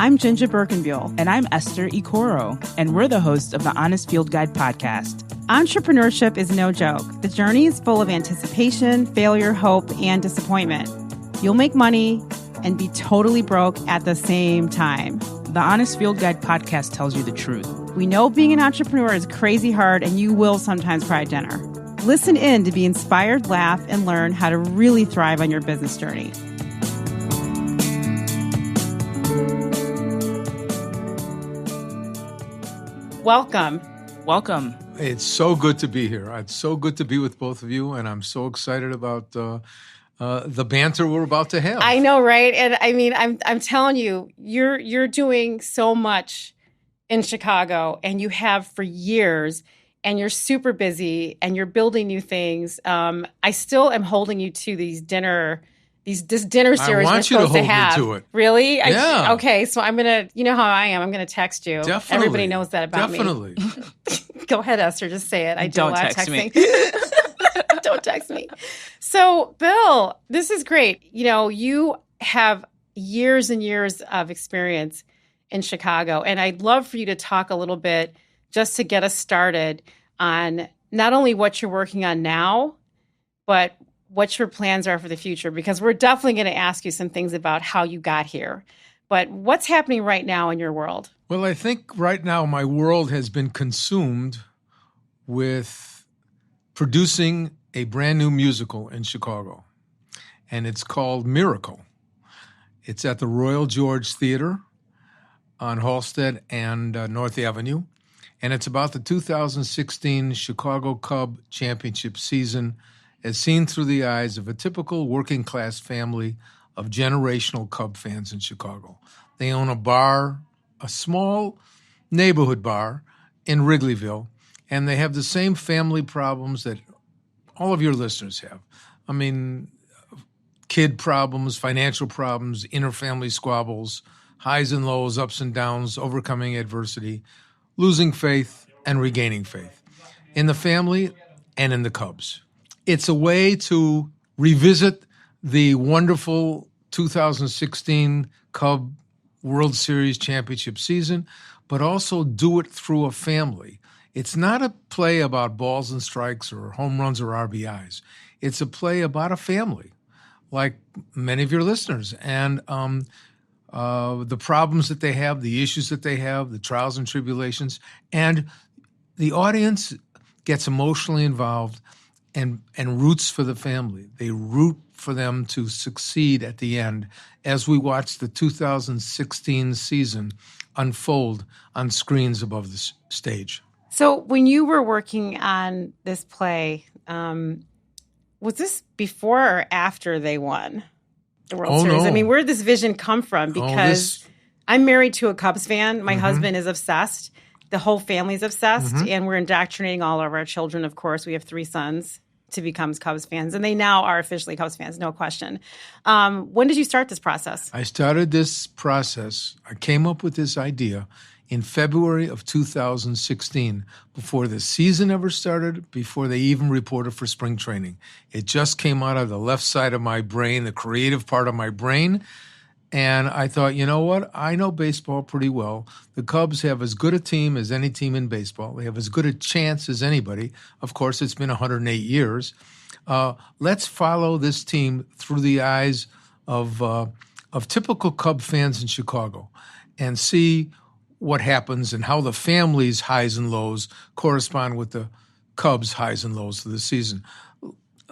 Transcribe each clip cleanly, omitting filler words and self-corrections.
I'm JinJa Birkenbeuel. And I'm Esther Ikoro, and we're the hosts of the Honest Field Guide podcast. Entrepreneurship is no joke. The journey is full of anticipation, failure, hope, and disappointment. You'll make money and be totally broke at the same time. The Honest Field Guide podcast tells you the truth. We know being an entrepreneur is crazy hard, and you will sometimes cry at dinner. Listen in to be inspired, laugh, and learn how to really thrive on your business journey. Welcome. Welcome. It's so good to be here. It's so good to be with both of you, and I'm so excited about the banter we're about to have. I know, right? And I mean, I'm telling you, you're doing so much in Chicago, and you have for years, and you're super busy, and you're building new things. I still am holding you to this dinner series we're supposed to have. Me to it. Really? Yeah. Okay, so I'm gonna, you know how I am. I'm gonna text you. Definitely. Everybody knows that about me. Definitely. Go ahead, Esther. Just say it. I do a Don't lot of text texting. me. Don't text me. So, Bill, this is great. You know, you have years and years of experience in Chicago, and I'd love for you to talk a little bit just to get us started on not only what you're working on now, but what your plans are for the future, because we're definitely going to ask you some things about how you got here. But what's happening right now in your world? Well, I think right now my world has been consumed with producing a brand new musical in Chicago, and it's called Miracle. It's at the Royal George Theater on Halsted and North Avenue, and it's about the 2016 Chicago Cub Championship season as seen through the eyes of a typical working-class family of generational Cub fans in Chicago. They own a bar, a small neighborhood bar in Wrigleyville, and they have the same family problems that all of your listeners have. I mean, kid problems, financial problems, inter-family squabbles, highs and lows, ups and downs, overcoming adversity, losing faith and regaining faith in the family and in the Cubs. It's a way to revisit the wonderful 2016 Cub World Series championship season, but also do it through a family. It's not a play about balls and strikes or home runs or RBIs. It's a play about a family, like many of your listeners, and the problems that they have, the issues that they have, the trials and tribulations, and the audience gets emotionally involved and roots for the family. They root for them to succeed at the end as we watch the 2016 season unfold on screens above the stage. So when you were working on this play, was this before or after they won the World Series? No. I mean, where did this vision come from? Because I'm married to a Cubs fan. My husband is obsessed. The whole family's obsessed. And we're indoctrinating all of our children, of course. We have 3 sons to become Cubs fans. And they now are officially Cubs fans, no question. When did you start this process? I started this process. I came up with this idea in February of 2016, before the season ever started, before they even reported for spring training. It just came out of the left side of my brain, the creative part of my brain. And I thought, you know what? I know baseball pretty well. The Cubs have as good a team as any team in baseball. They have as good a chance as anybody. Of course, it's been 108 years. Let's follow this team through the eyes of typical Cub fans in Chicago and see what happens and how the family's highs and lows correspond with the Cubs' highs and lows of the season.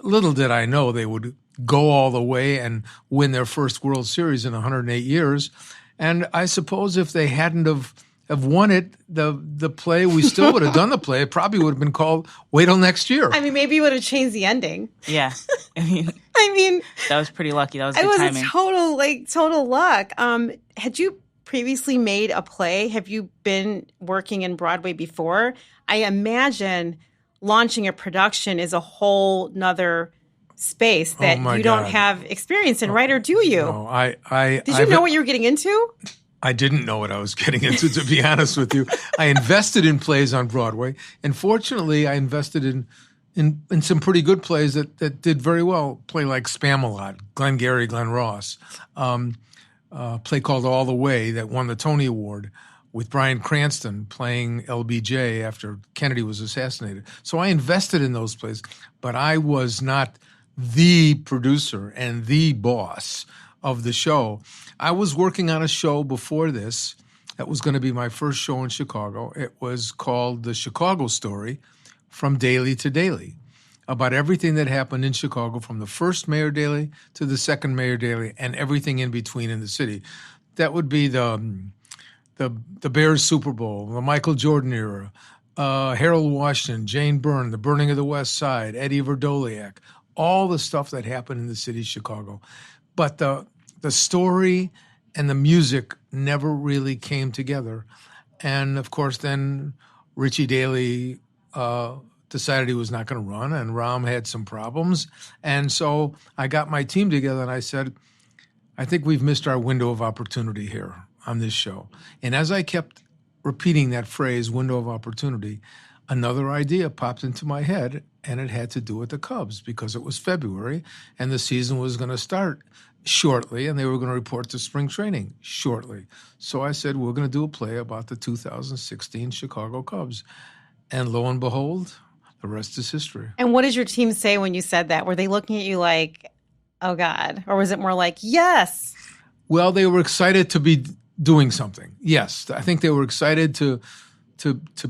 Little did I know they would go all the way and win their first World Series in 108 years. And I suppose if they hadn't have won it, the play, we still would have done the play. It probably would have been called Wait Till Next Year. I mean, maybe you would have changed the ending. Yeah. I mean, that was pretty lucky. That was good timing. It was total luck. Had you previously made a play? Have you been working in Broadway before? I imagine launching a production is a whole nother space that you don't have experience in, right? Or do you? No, Did you know what you were getting into? I didn't know what I was getting into, to be honest with you. I invested in plays on Broadway, and fortunately, I invested in some pretty good plays that did very well. Play like Spamalot, Glengarry Glen Ross, play called All the Way that won the Tony Award with Bryan Cranston playing LBJ after Kennedy was assassinated. So I invested in those plays, but I was not the producer and the boss of the show. I was working on a show before this that was going to be my first show in Chicago. It was called The Chicago Story, From Daily to Daily, about everything that happened in Chicago from the first Mayor Daley to the second Mayor Daley and everything in between in the city. That would be the Bears Super Bowl, the Michael Jordan era, Harold Washington, Jane Byrne, the burning of the West Side, Eddie Verdoliak, all the stuff that happened in the city of Chicago. But the story and the music never really came together. And, of course, then Richie Daley decided he was not going to run, and Ram had some problems. And so I got my team together, and I said, I think we've missed our window of opportunity here on this show. And as I kept repeating that phrase, window of opportunity, another idea popped into my head, and it had to do with the Cubs because it was February, and the season was going to start shortly, and they were going to report to spring training shortly. So I said, we're going to do a play about the 2016 Chicago Cubs. And lo and behold, the rest is history. And what did your team say when you said that? Were they looking at you like, oh, God? Or was it more like, yes? Well, they were excited to be doing something. Yes, I think they were excited to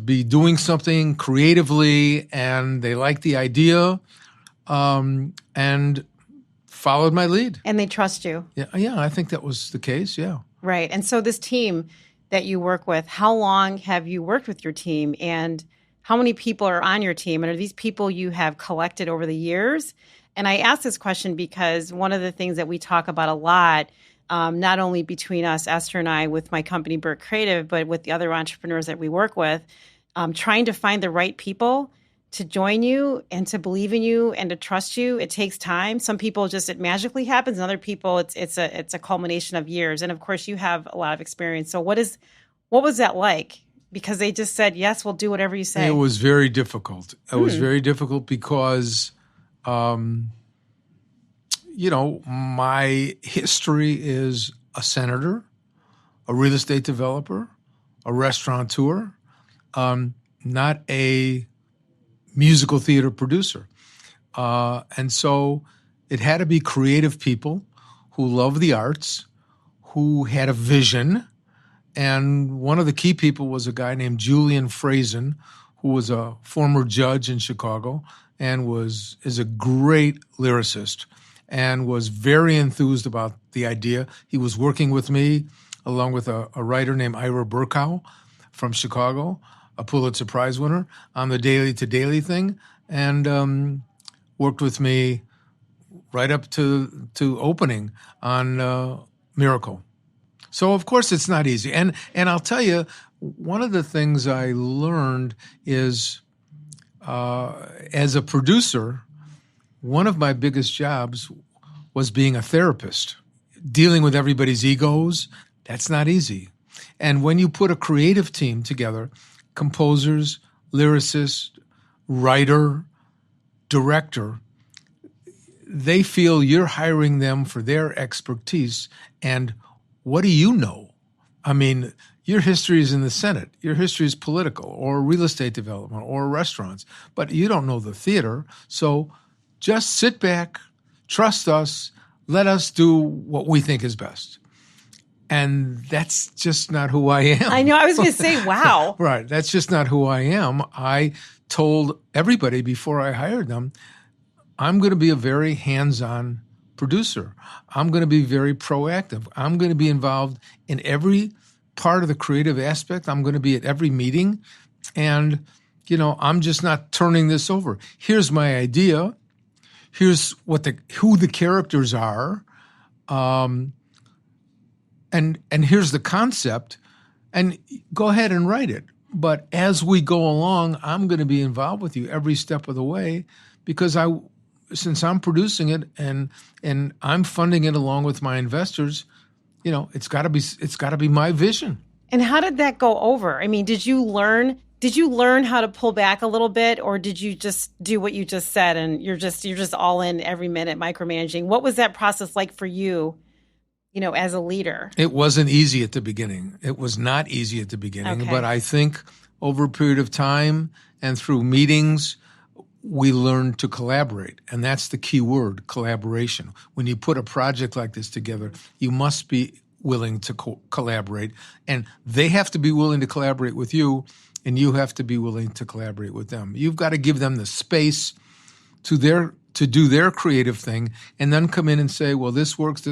be doing something creatively, and they liked the idea and followed my lead. And they trust you. Yeah, I think that was the case, yeah. Right. And so this team that you work with, how long have you worked with your team, and how many people are on your team? And are these people you have collected over the years? And I ask this question because one of the things that we talk about a lot, not only between us, Esther and I, with my company, Birk Creative, but with the other entrepreneurs that we work with, trying to find the right people to join you and to believe in you and to trust you. It takes time. Some people just, it magically happens, and other people it's a culmination of years. And of course, you have a lot of experience. So what was that like? Because they just said, yes, we'll do whatever you say. It was very difficult. It was very difficult because, my history is a senator, a real estate developer, a restaurateur, not a musical theater producer. And so it had to be creative people who love the arts, who had a vision. And one of the key people was a guy named Julian Frazen, who was a former judge in Chicago and is a great lyricist and was very enthused about the idea. He was working with me along with a writer named Ira Burkow from Chicago, a Pulitzer Prize winner, on the Daily to Daily thing, and worked with me right up to opening on Miracle. So, of course, it's not easy. And I'll tell you, one of the things I learned is, as a producer, one of my biggest jobs was being a therapist. Dealing with everybody's egos, that's not easy. And when you put a creative team together, composers, lyricists, writer, director, they feel you're hiring them for their expertise. And what do you know? I mean, your history is in the Senate. Your history is political or real estate development or restaurants, but you don't know the theater. So just sit back, trust us, let us do what we think is best. And that's just not who I am. I know. I was going to say, wow. Right. That's just not who I am. I told everybody before I hired them, I'm going to be a very hands-on producer. I'm going to be very proactive. I'm going to be involved in every part of the creative aspect. I'm going to be at every meeting. And, I'm just not turning this over. Here's my idea. Here's who the characters are. And here's the concept. And go ahead and write it. But as we go along, I'm going to be involved with you every step of the way because since I'm producing it and I'm funding it along with my investors, it's got to be my vision. And how did that go over? I mean, did you learn how to pull back a little bit, or did you just do what you just said and you're just all in every minute micromanaging? What was that process like for you as a leader? It wasn't easy at the beginning. It was not easy at the beginning, Okay. but I think over a period of time and through meetings, we learned to collaborate. And that's the key word, collaboration. When you put a project like this together, you must be willing to collaborate. And they have to be willing to collaborate with you, and you have to be willing to collaborate with them. You've got to give them the space to do their creative thing, and then come in and say, well, this works.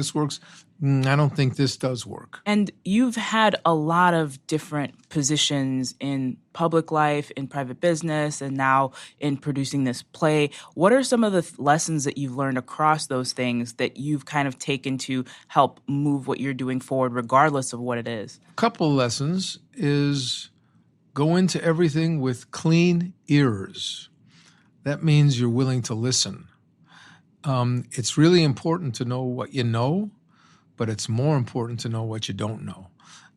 I don't think this does work. And you've had a lot of different positions in public life, in private business, and now in producing this play. What are some of the lessons that you've learned across those things that you've kind of taken to help move what you're doing forward, regardless of what it is? A couple of lessons is go into everything with clean ears. That means you're willing to listen. It's really important to know what you know, but it's more important to know what you don't know,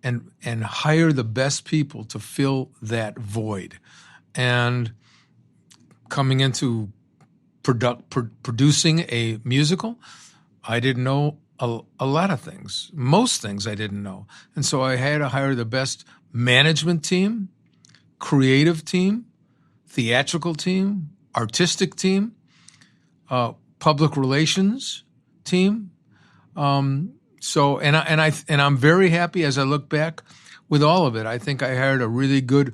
and hire the best people to fill that void. And coming into producing a musical, I didn't know a lot of things. Most things I didn't know. And so I had to hire the best management team, creative team, theatrical team, artistic team, public relations team. So I'm very happy as I look back with all of it. I think I hired a really good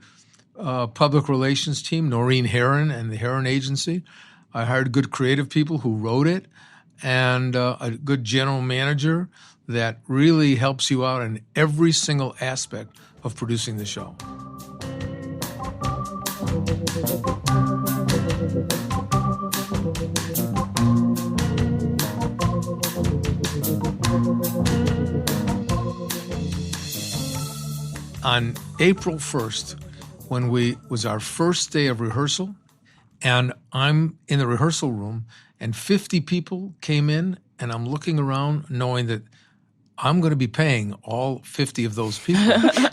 public relations team, Noreen Heron and the Heron Agency. I hired good creative people who wrote it, and a good general manager that really helps you out in every single aspect of producing the show. On April 1st, when was our first day of rehearsal, and I'm in the rehearsal room, and 50 people came in, and I'm looking around knowing that I'm going to be paying all 50 of those people.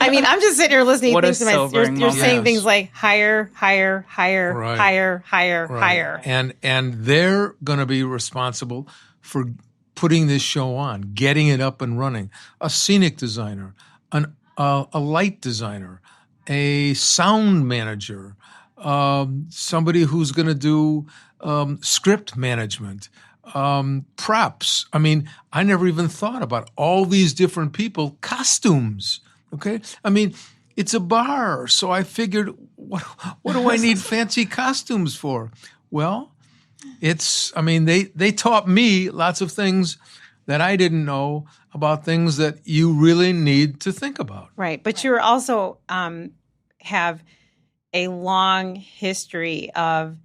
I mean, I'm just sitting here listening to things to myself. You're saying things like hire, Right. hire. And they're going to be responsible for putting this show on, getting it up and running. A scenic designer, a light designer, a sound manager, somebody who's going to do script management, props. I mean, I never even thought about all these different people. Costumes, okay? I mean, it's a bar, so I figured, what do I need fancy costumes for? Well, they taught me lots of things that I didn't know about things that you really need to think about. Right, but you also have a long history of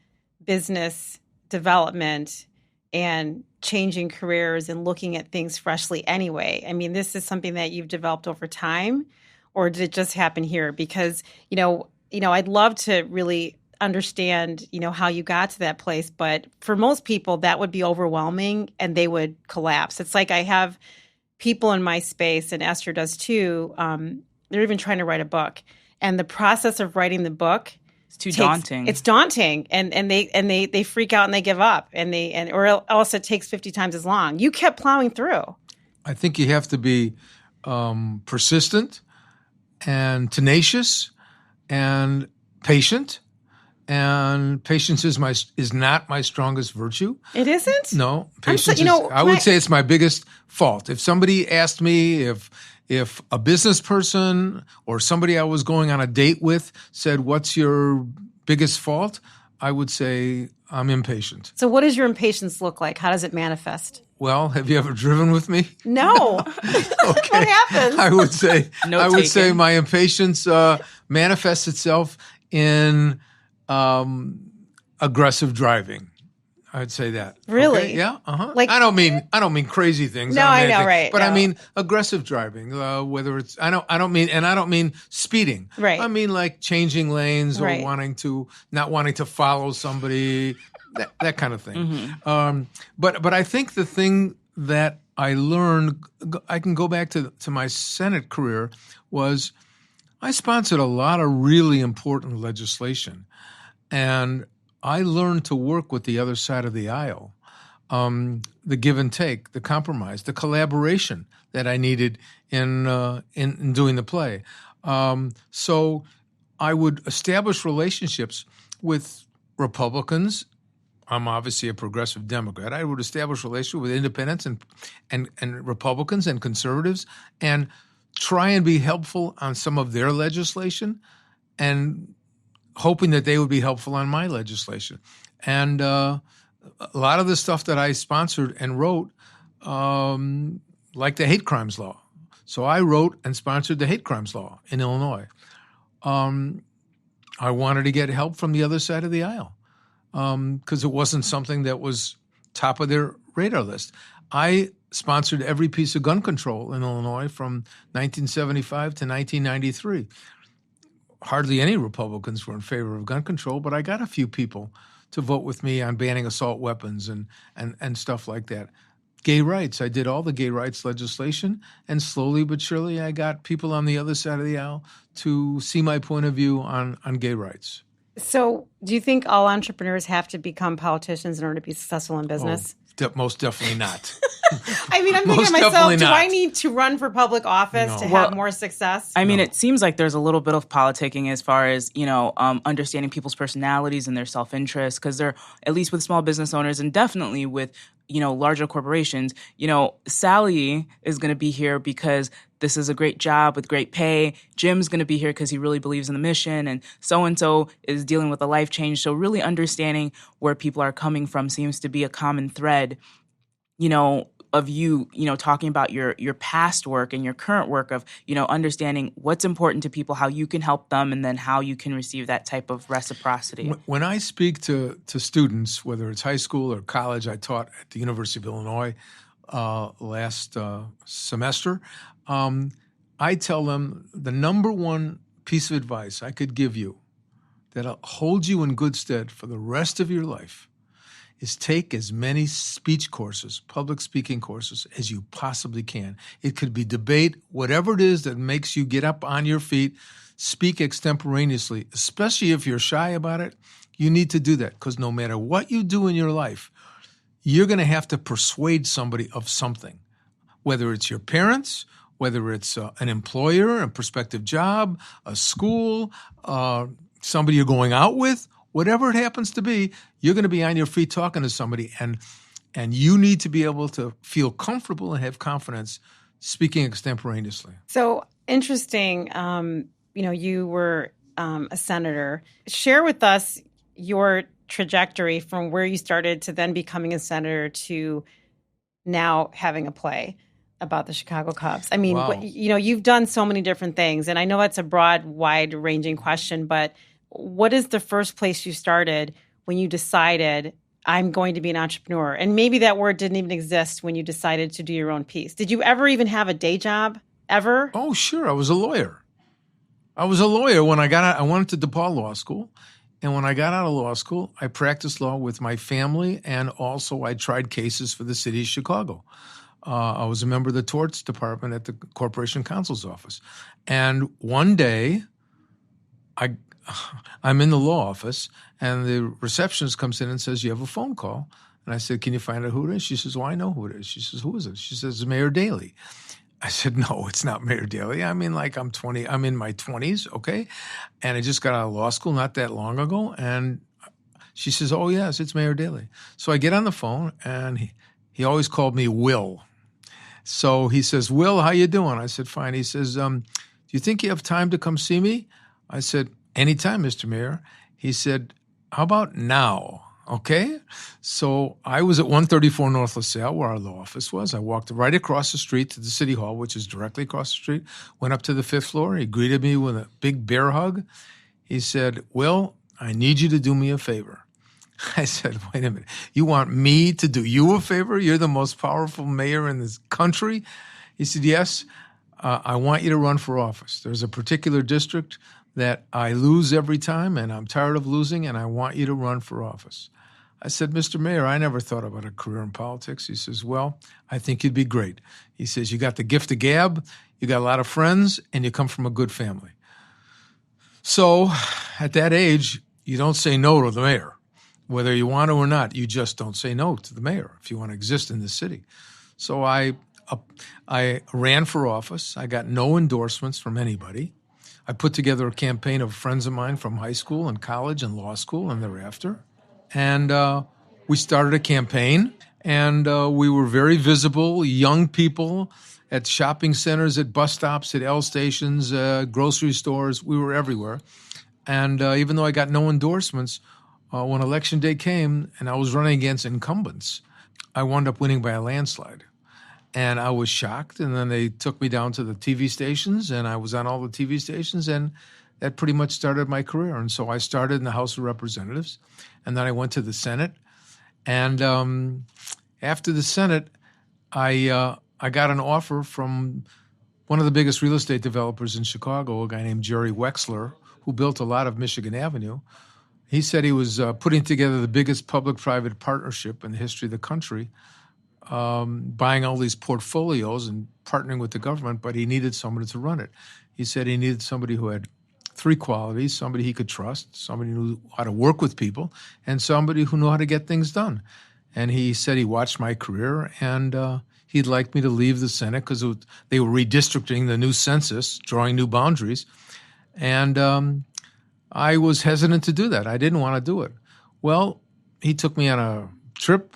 business development and changing careers and looking at things freshly anyway. I mean, this is something that you've developed over time, or did it just happen here? Because, I'd love to really understand, how you got to that place. But for most people, that would be overwhelming and they would collapse. It's like I have people in my space, and Esther does too. They're even trying to write a book. And the process of writing the book, daunting. It's daunting, and they freak out and they give up, or else it takes 50 times as long. You kept plowing through. I think you have to be persistent and tenacious and patient. And patience is not my strongest virtue. It isn't? No, patience. I would say it's my biggest fault. If somebody asked me if a business person or somebody I was going on a date with said, "What's your biggest fault?" I would say I'm impatient. So what does your impatience look like? How does it manifest? Well, have you ever driven with me? No. Okay. What happens? I would say my impatience manifests itself in aggressive driving. I'd say that. Really? Okay? Yeah. Uh-huh. Like, I don't mean crazy things. No, I know, right? But no. I mean aggressive driving. Whether it's I don't mean speeding. Right. I mean like changing lanes or right. not wanting to follow somebody. That kind of thing. Mm-hmm. But I think the thing that I learned, I can go back to my Senate career, was I sponsored a lot of really important legislation. And I learned to work with the other side of the aisle. the give and take, the compromise, the collaboration that I needed in doing the play. So I would establish relationships with Republicans. I'm obviously a progressive Democrat. I would establish relationships with independents and Republicans and conservatives and try and be helpful on some of their legislation and hoping that they would be helpful on my legislation. And a lot of the stuff that I sponsored and wrote, like the hate crimes law. So I wrote and sponsored the hate crimes law in Illinois. I wanted to get help from the other side of the aisle because it wasn't something that was top of their radar list. I sponsored every piece of gun control in Illinois from 1975 to 1993. Hardly any Republicans were in favor of gun control, but I got a few people to vote with me on banning assault weapons and stuff like that. Gay rights, I did all the gay rights legislation, and slowly but surely I got people on the other side of the aisle to see my point of view on gay rights. So do you think all entrepreneurs have to become politicians in order to be successful in business? Most definitely not. I mean, I'm thinking to myself, do I need to run for public office to have more success? I mean, it seems like there's a little bit of politicking as far as, understanding people's personalities and their self-interest, because they're, at least with small business owners and definitely with, larger corporations, Sally is going to be here because this is a great job with great pay. Jim's going to be here because he really believes in the mission, and so is dealing with a life change. So really understanding where people are coming from seems to be a common thread, of you, talking about your past work and your current work of, understanding what's important to people, how you can help them, and then how you can receive that type of reciprocity. When I speak to students, whether it's high school or college, I taught at the University of Illinois last semester, I tell them the number one piece of advice I could give you that'll hold you in good stead for the rest of your life is take as many speech courses, public speaking courses, as you possibly can. It could be debate, whatever it is that makes you get up on your feet, speak extemporaneously, especially if you're shy about it. You need to do that because no matter what you do in your life, you're going to have to persuade somebody of something, whether it's your parents, whether it's an employer, a prospective job, a school, somebody you're going out with. Whatever it happens to be, you're going to be on your feet talking to somebody, and you need to be able to feel comfortable and have confidence speaking extemporaneously. So interesting. You were a senator. Share with us your trajectory from where you started to then becoming a senator to now having a play about the Chicago Cubs. I mean, wow. You've done so many different things, and I know that's a broad, wide-ranging question, but what is the first place you started when you decided I'm going to be an entrepreneur? And maybe that word didn't even exist when you decided to do your own piece. Did you ever even have a day job ever? Oh, sure. I was a lawyer. When I got out. I went to DePaul Law School. And when I got out of law school, I practiced law with my family. And also I tried cases for the city of Chicago. I was a member of the torts department at the Corporation Counsel's office. And one day I'm in the law office, and the receptionist comes in and says, you have a phone call. And I said, can you find out who it is? She says, well, I know who it is. She says, who is it? She says, Mayor Daley. I said, no, it's not Mayor Daley. I mean, like I'm in my 20s, okay? And I just got out of law school not that long ago. And she says, oh, yes, it's Mayor Daley. So I get on the phone, and he always called me Will. So he says, Will, how you doing? I said, fine. He says, do you think you have time to come see me? I said, anytime, Mr. Mayor. He said, how about now? Okay. So I was at 134 North LaSalle, where our law office was. I walked right across the street to the City Hall, which is directly across the street, went up to the 5th floor. He greeted me with a big bear hug. He said, Will, I need you to do me a favor. I said, wait a minute. You want me to do you a favor? You're the most powerful mayor in this country. He said, yes, I want you to run for office. There's a particular district that I lose every time, and I'm tired of losing, and I want you to run for office. I said, Mr. Mayor, I never thought about a career in politics. He says, well, I think you'd be great. He says, you got the gift of gab, you got a lot of friends, and you come from a good family. So at that age, you don't say no to the mayor. Whether you want to or not, you just don't say no to the mayor if you want to exist in this city. So I ran for office. I got no endorsements from anybody. I put together a campaign of friends of mine from high school and college and law school and thereafter. And we started a campaign, and we were very visible, young people at shopping centers, at bus stops, at L stations, grocery stores. We were everywhere. And even though I got no endorsements, when election day came and I was running against incumbents, I wound up winning by a landslide. And I was shocked, and then they took me down to the TV stations, and I was on all the TV stations, and that pretty much started my career. And so I started in the House of Representatives, and then I went to the Senate. And after the Senate, I got an offer from one of the biggest real estate developers in Chicago, a guy named Jerry Wexler, who built a lot of Michigan Avenue. He said he was putting together the biggest public-private partnership in the history of the country, buying all these portfolios and partnering with the government, but he needed somebody to run it. He said he needed somebody who had three qualities: somebody he could trust, somebody who knew how to work with people, and somebody who knew how to get things done. And he said he watched my career, and he'd like me to leave the Senate because they were redistricting the new census, drawing new boundaries. And I was hesitant to do that. I didn't want to do it. Well, he took me on a trip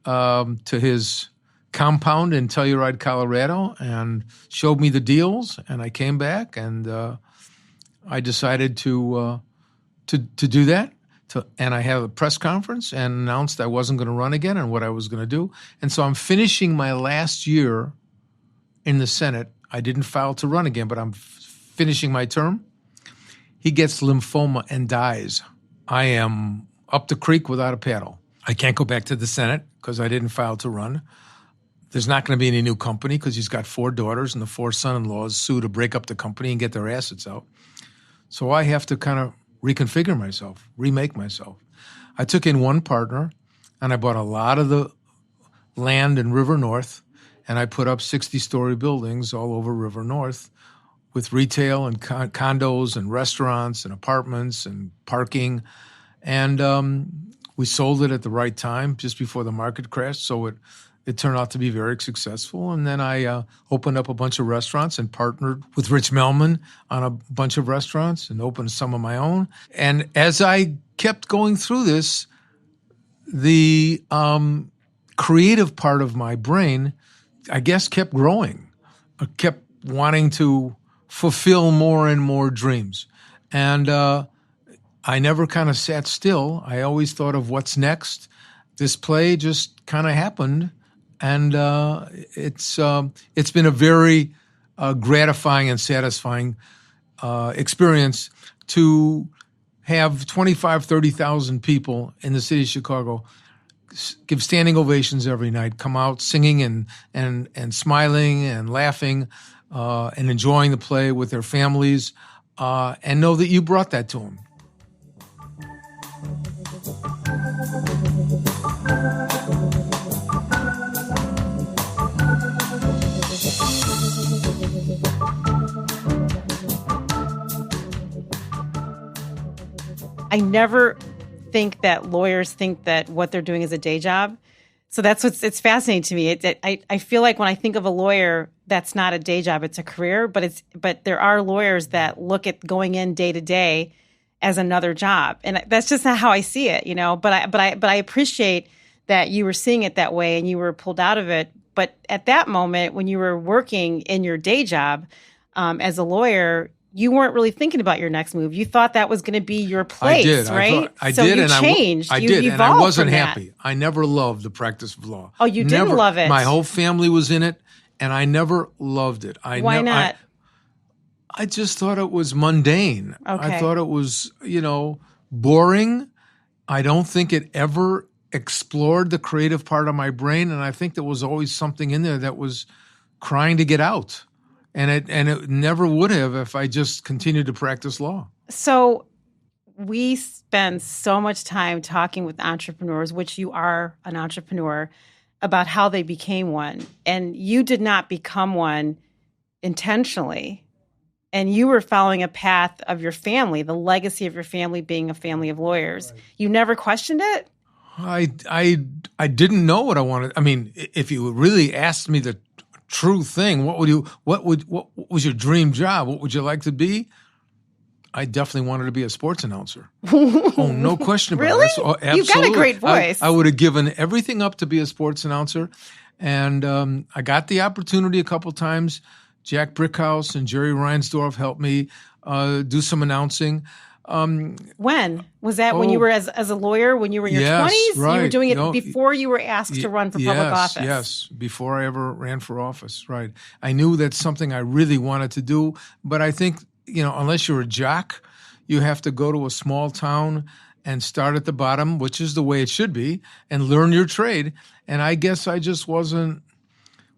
to his compound in Telluride, Colorado, and showed me the deals. And I came back, and I decided to do that. And I had a press conference and announced I wasn't going to run again and what I was going to do. And so I'm finishing my last year in the Senate. I didn't file to run again, but I'm finishing my term. He gets lymphoma and dies. I am up the creek without a paddle. I can't go back to the Senate because I didn't file to run. There's not going to be any new company because he's got 4 daughters, and the 4 son-in-laws sue to break up the company and get their assets out. So I have to kind of reconfigure myself, remake myself. I took in one partner, and I bought a lot of the land in River North, and I put up 60-story buildings all over River North with retail and condos and restaurants and apartments and parking. And we sold it at the right time, just before the market crashed, so it turned out to be very successful. And then I opened up a bunch of restaurants and partnered with Rich Melman on a bunch of restaurants and opened some of my own. And as I kept going through this, the creative part of my brain, I guess, kept growing. I kept wanting to fulfill more and more dreams. And I never kind of sat still. I always thought of what's next. This play just kind of happened. And it's been a very gratifying and satisfying experience to have 25,000, 30,000 people in the city of Chicago give standing ovations every night, come out singing and smiling and laughing and enjoying the play with their families, and know that you brought that to them. I never think that lawyers think that what they're doing is a day job. So it's fascinating to me. I feel like when I think of a lawyer, that's not a day job; it's a career. But there are lawyers that look at going in day to day as another job, and that's just not how I see it, you know. But I appreciate that you were seeing it that way and you were pulled out of it. But at that moment, when you were working in your day job as a lawyer, you weren't really thinking about your next move. You thought that was going to be your place, right? I did, and changed. I did, and I wasn't happy. I never loved the practice of law. Oh, you didn't love it? My whole family was in it, and I never loved it. Why not? I just thought it was mundane. Okay. I thought it was, boring. I don't think it ever explored the creative part of my brain, and I think there was always something in there that was crying to get out. And it never would have if I just continued to practice law. So we spend so much time talking with entrepreneurs, which you are an entrepreneur, about how they became one. And you did not become one intentionally. and you were following a path of your family, the legacy of your family being a family of lawyers. Right. You never questioned it? I didn't know what I wanted. I mean, if you really asked me the true thing, what was your dream job? What would you like to be? I definitely wanted to be a sports announcer. Oh, no question about really? it. Oh, absolutely. You've got a great voice. I would have given everything up to be a sports announcer. And I got the opportunity a couple times. Jack Brickhouse and Jerry Reinsdorf helped me do some announcing. When? Was that when you were as a lawyer, when you were in your 20s? Right. You were doing it before you were asked to run for public office? Yes, before I ever ran for office, right. I knew that's something I really wanted to do, but I think, unless you're a jock, you have to go to a small town and start at the bottom, which is the way it should be, and learn your trade. And I guess I just wasn't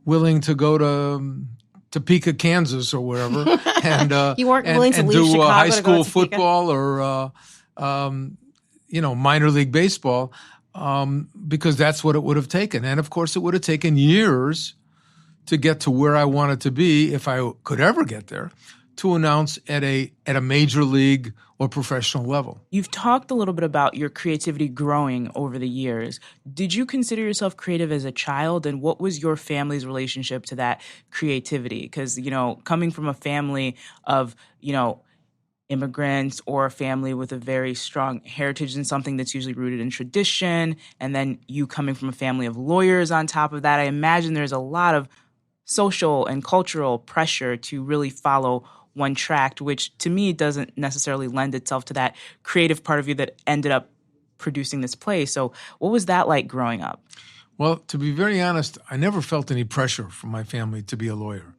willing to go to Topeka, Kansas, or wherever, and you weren't willing to leave do Chicago high school to football or minor league baseball, because that's what it would have taken. And of course, it would have taken years to get to where I wanted to be, if I could ever get there, to announce at a major league or professional level. You've talked a little bit about your creativity growing over the years. Did you consider yourself creative as a child, and what was your family's relationship to that creativity? Because, coming from a family of, immigrants or a family with a very strong heritage in something that's usually rooted in tradition, and then you coming from a family of lawyers on top of that, I imagine there's a lot of social and cultural pressure to really follow one track, which to me doesn't necessarily lend itself to that creative part of you that ended up producing this play. So what was that like growing up? Well, to be very honest, I never felt any pressure from my family to be a lawyer.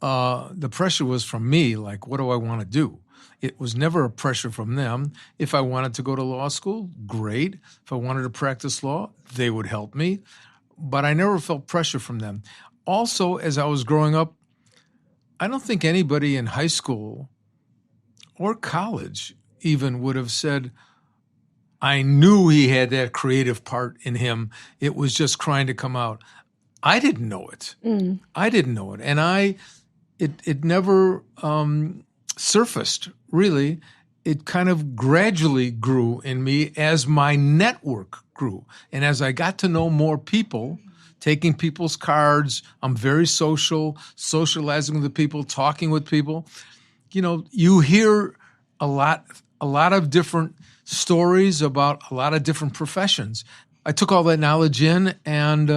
The pressure was from me, like, what do I want to do? It was never a pressure from them. If I wanted to go to law school, great. If I wanted to practice law, they would help me. But I never felt pressure from them. Also, as I was growing up, I don't think anybody in high school or college even would have said, I knew he had that creative part in him. It was just trying to come out. I didn't know it. I didn't know it. And it never surfaced, really. It kind of gradually grew in me as my network grew. And as I got to know more people, taking people's cards, I'm very social, socializing with the people, talking with people. You hear a lot of different stories about a lot of different professions. I took all that knowledge in, and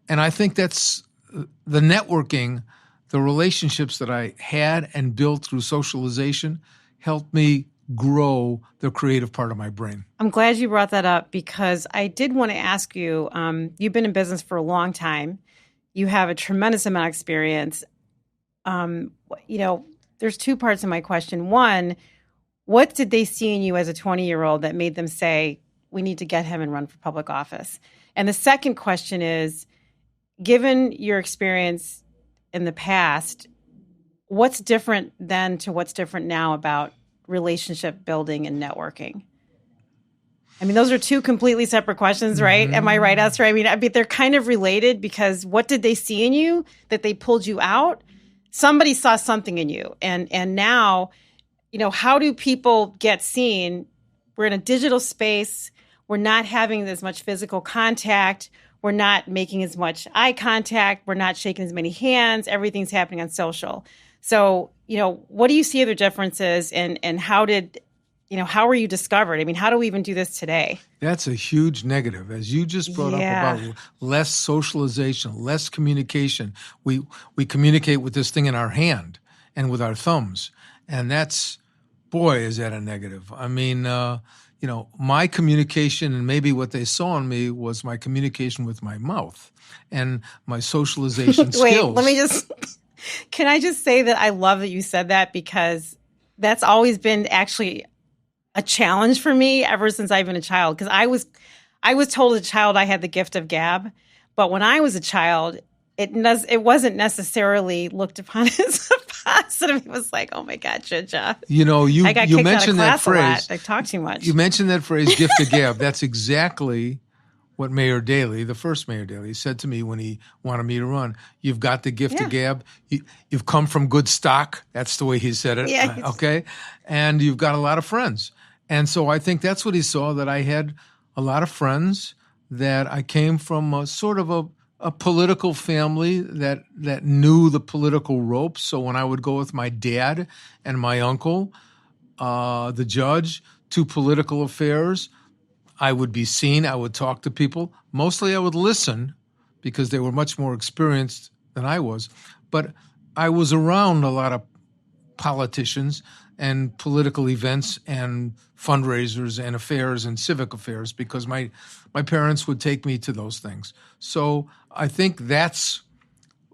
I think that's the networking, the relationships that I had and built through socialization helped me grow the creative part of my brain. I'm glad you brought that up, because I did want to ask you, you've been in business for a long time. You have a tremendous amount of experience. There's two parts of my question. One, what did they see in you as a 20-year-old that made them say, we need to get him and run for public office? And the second question is, given your experience in the past, what's different then to what's different now about relationship building and networking? I mean, those are two completely separate questions, right? Mm-hmm. Am I right, Esther? I mean, they're kind of related, because what did they see in you that they pulled you out? Somebody saw something in you. And now, how do people get seen? We're in a digital space. We're not having as much physical contact. We're not making as much eye contact. We're not shaking as many hands. Everything's happening on social. So, what do you see other differences, and how were you discovered? I mean, how do we even do this today? That's a huge negative. As you just brought up about less socialization, less communication. We communicate with this thing in our hand and with our thumbs. And that's, boy, is that a negative. I mean, my communication, and maybe what they saw in me, was my communication with my mouth and my socialization skills. Wait, can I just say that I love that you said that, because that's always been actually a challenge for me ever since I've been a child. Because I was told as a child I had the gift of gab, but when I was a child, it wasn't necessarily looked upon as a positive. It was like, oh my God, JinJa. I got you kicked mentioned out of class that phrase. A lot. I talk too much. You mentioned that phrase, gift of gab. That's exactly what Mayor Daley, the first Mayor Daley, said to me when he wanted me to run. You've got the gift of gab. You've come from good stock. That's the way he said it. Yeah. Okay. And you've got a lot of friends. And so I think that's what he saw, that I had a lot of friends, that I came from a sort of a political family that knew the political ropes. So when I would go with my dad and my uncle, the judge, to political affairs, I would be seen. I would talk to people. Mostly I would listen because they were much more experienced than I was. But I was around a lot of politicians and political events and fundraisers and affairs and civic affairs because my parents would take me to those things. So I think that's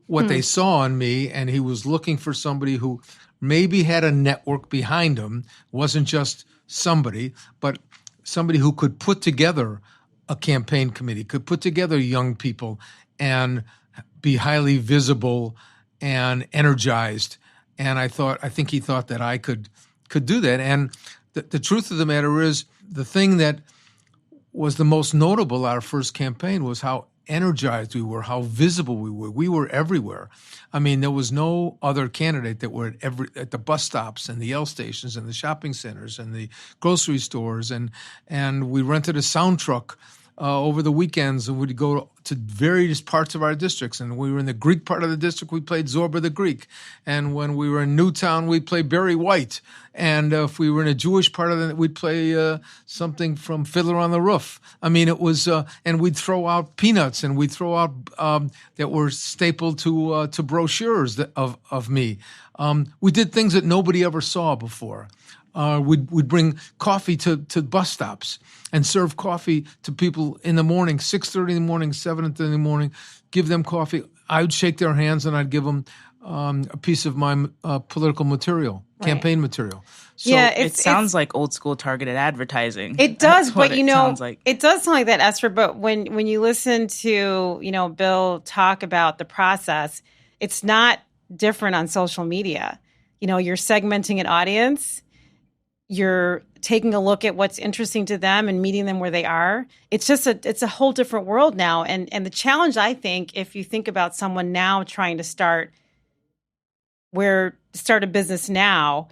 what they saw in me, and he was looking for somebody who maybe had a network behind him, wasn't just somebody, but somebody who could put together a campaign committee, could put together young people and be highly visible and energized. And I think he thought that I could do that. And the truth of the matter is, the thing that was the most notable at our first campaign was how energized we were, how visible we were. We were everywhere. I mean, there was no other candidate that were at the bus stops and the L stations and the shopping centers and the grocery stores. And we rented a sound truck over the weekends, and we'd go to various parts of our districts. And we were in the Greek part of the district, we played Zorba the Greek. And when we were in Newtown, we'd play Barry White. And if we were in a Jewish part of it, we'd play something from Fiddler on the Roof. I mean, it was, and we'd throw out peanuts, and we'd throw out that were stapled to brochures of me. We did things that nobody ever saw before. We'd bring coffee to bus stops and serve coffee to people in the morning, 6:30 in the morning, 7:30 in the morning, give them coffee. I would shake their hands and I'd give them a piece of my political material, campaign material. So it sounds like old school targeted advertising. It does, but it sounds like. It does sound like that, Esther. But when you listen to Bill talk about the process, it's not different on social media. You're segmenting an audience. You're taking a look at what's interesting to them and meeting them where they are. It's just it's a whole different world now. And the challenge, I think, if you think about someone now trying to start a business now,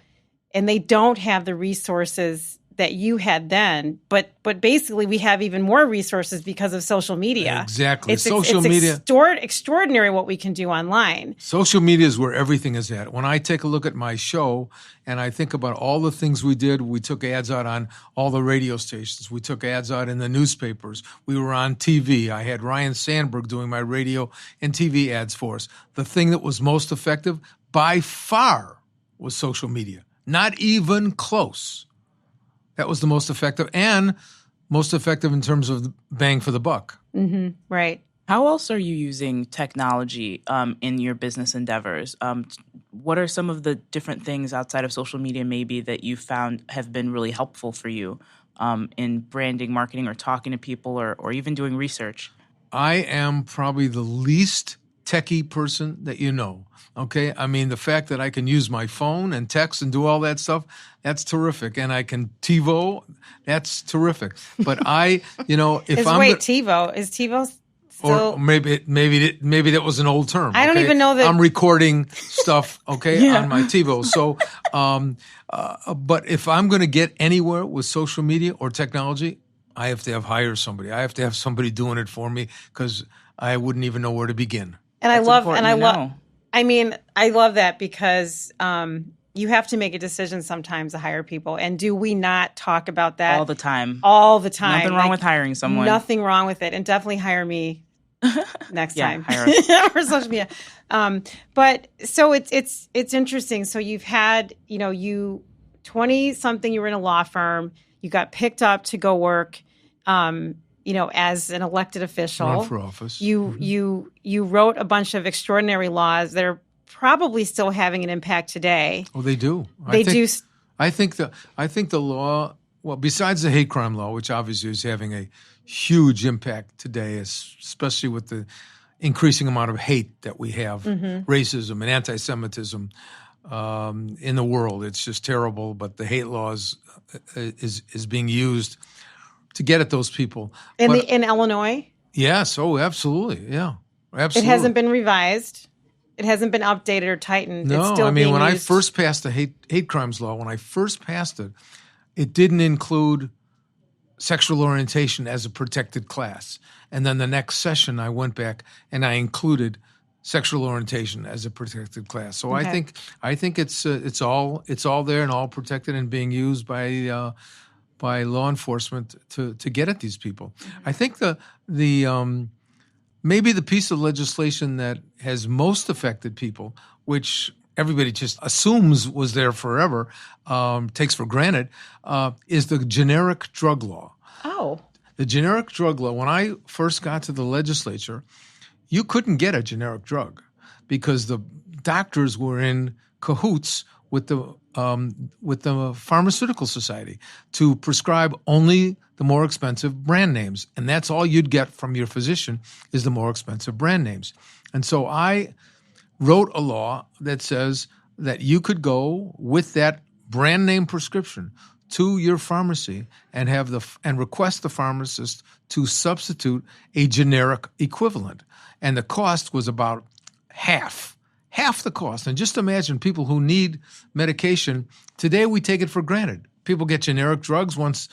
and they don't have the resources that you had then, but basically we have even more resources because of social media. Exactly. It's media. Extraordinary what we can do online. Social media is where everything is at. When I take a look at my show and I think about all the things we did, we took ads out on all the radio stations. We took ads out in the newspapers. We were on TV. I had Ryan Sandberg doing my radio and TV ads for us. The thing that was most effective by far was social media. Not even close. That was the most effective, and most effective in terms of bang for the buck. Mm-hmm. Right. How else are you using technology in your business endeavors? What are some of the different things outside of social media maybe that you found have been really helpful for you in branding, marketing, or talking to people, or even doing research? I am probably the least techie person that you know. Okay, I mean, the fact that I can use my phone and text and do all that stuff, that's terrific. And I can TiVo, that's terrific. But TiVo? Is TiVo still? Or maybe that was an old term. I don't even know that. I'm recording stuff, on my TiVo. So, but if I'm going to get anywhere with social media or technology, I have to hire somebody. I have to have somebody doing it for me because I wouldn't even know where to begin. And I love that because you have to make a decision sometimes to hire people. And do we not talk about that? All the time. Nothing wrong with hiring someone. Nothing wrong with it. And definitely hire me next time. Hire us. For social media. But so it's interesting. So you've had, you 20-something, you were in a law firm. You got picked up to go work as an elected official. Run for office. You wrote a bunch of extraordinary laws that are probably still having an impact today. Oh, they do. I think the law, well, besides the hate crime law, which obviously is having a huge impact today, especially with the increasing amount of hate that we have, racism and anti-Semitism in the world. It's just terrible, but the hate laws is being used to get at those people. In Illinois? Yes. Oh, absolutely. Yeah, It absolutely. hasn't been revised. It hasn't been updated or tightened. No, it's still I mean, being when I used. first passed the hate crimes law, when I first passed it, it didn't include sexual orientation as a protected class. And then the next session, I went back and I included sexual orientation as a protected class. So Okay. I think it's all there and all protected and being used by law enforcement to get at these people. I think the maybe the piece of legislation that has most affected people, which everybody just assumes was there forever, takes for granted, is the generic drug law. Oh. The generic drug law, when I first got to the legislature, you couldn't get a generic drug because the doctors were in cahoots with the pharmaceutical society to prescribe only the more expensive brand names. And that's all you'd get from your physician is the more expensive brand names. And so I wrote a law that says that you could go with that brand name prescription to your pharmacy and request the pharmacist to substitute a generic equivalent. And the cost was about half the cost. And just imagine people who need medication. Today we take it for granted. People get generic drugs once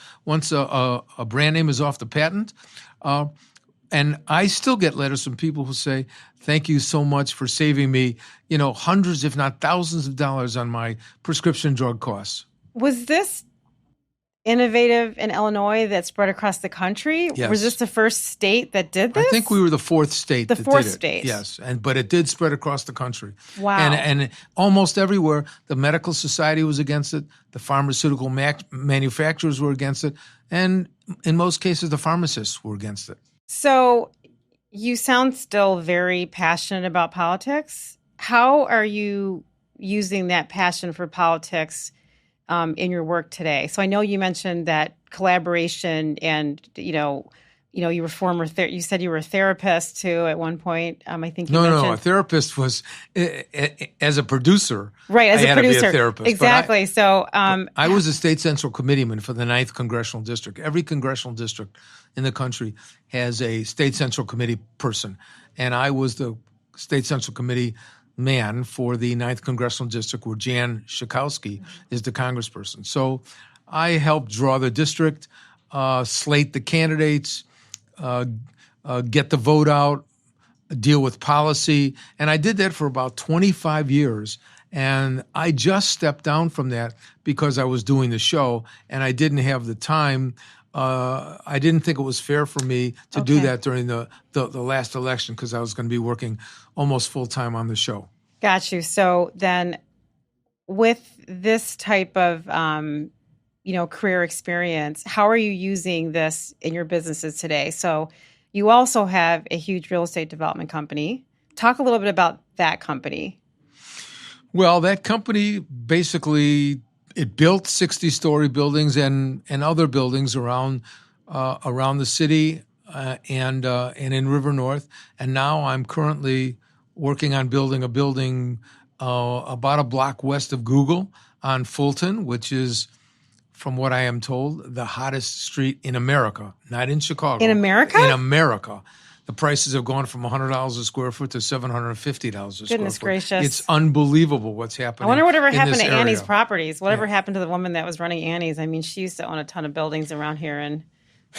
a brand name is off the patent. And I still get letters from people who say, thank you so much for saving me, hundreds, if not thousands of dollars on my prescription drug costs. Was this innovative in Illinois that spread across the country? Yes. Was this the first state that did this? I think we were the fourth state that fourth did it. state. Yes, but it did spread across the country. Wow. And almost everywhere, the medical society was against it, the pharmaceutical manufacturers were against it, and in most cases, the pharmacists were against it. So you sound still very passionate about politics. How are you using that passion for politics in your work today? So I know you mentioned that collaboration and, you were you said you were a therapist too at one point. I think you mentioned. No, a therapist was, as a producer. Right, as I a had producer. to be a therapist. Exactly. I was a state central committeeman for the 9th Congressional District. Every congressional district in the country has a state central committee person. And I was the state central committee man for the 9th Congressional District, where Jan Schakowsky is the congressperson. So I helped draw the district, slate the candidates, get the vote out, deal with policy. And I did that for about 25 years. And I just stepped down from that because I was doing the show and I didn't have the time. I didn't think it was fair for me to do that during the last election because I was going to be working almost full time on the show. Got you. So then with this type of, career experience, how are you using this in your businesses today? So you also have a huge real estate development company. Talk a little bit about that company. Well, that company basically, it built 60-story buildings and other buildings around the city and in River North. And now I'm currently working on building a building about a block west of Google on Fulton, which is, from what I am told, the hottest street in America, not in Chicago. In America? In America. The prices have gone from $100 a square foot to $750 a square foot. Goodness gracious. It's ununbelievable what's happening. I wonder whatever in happened this to area. Annie's properties. Whatever happened to the woman that was running Annie's? I mean, she used to own a ton of buildings around here. And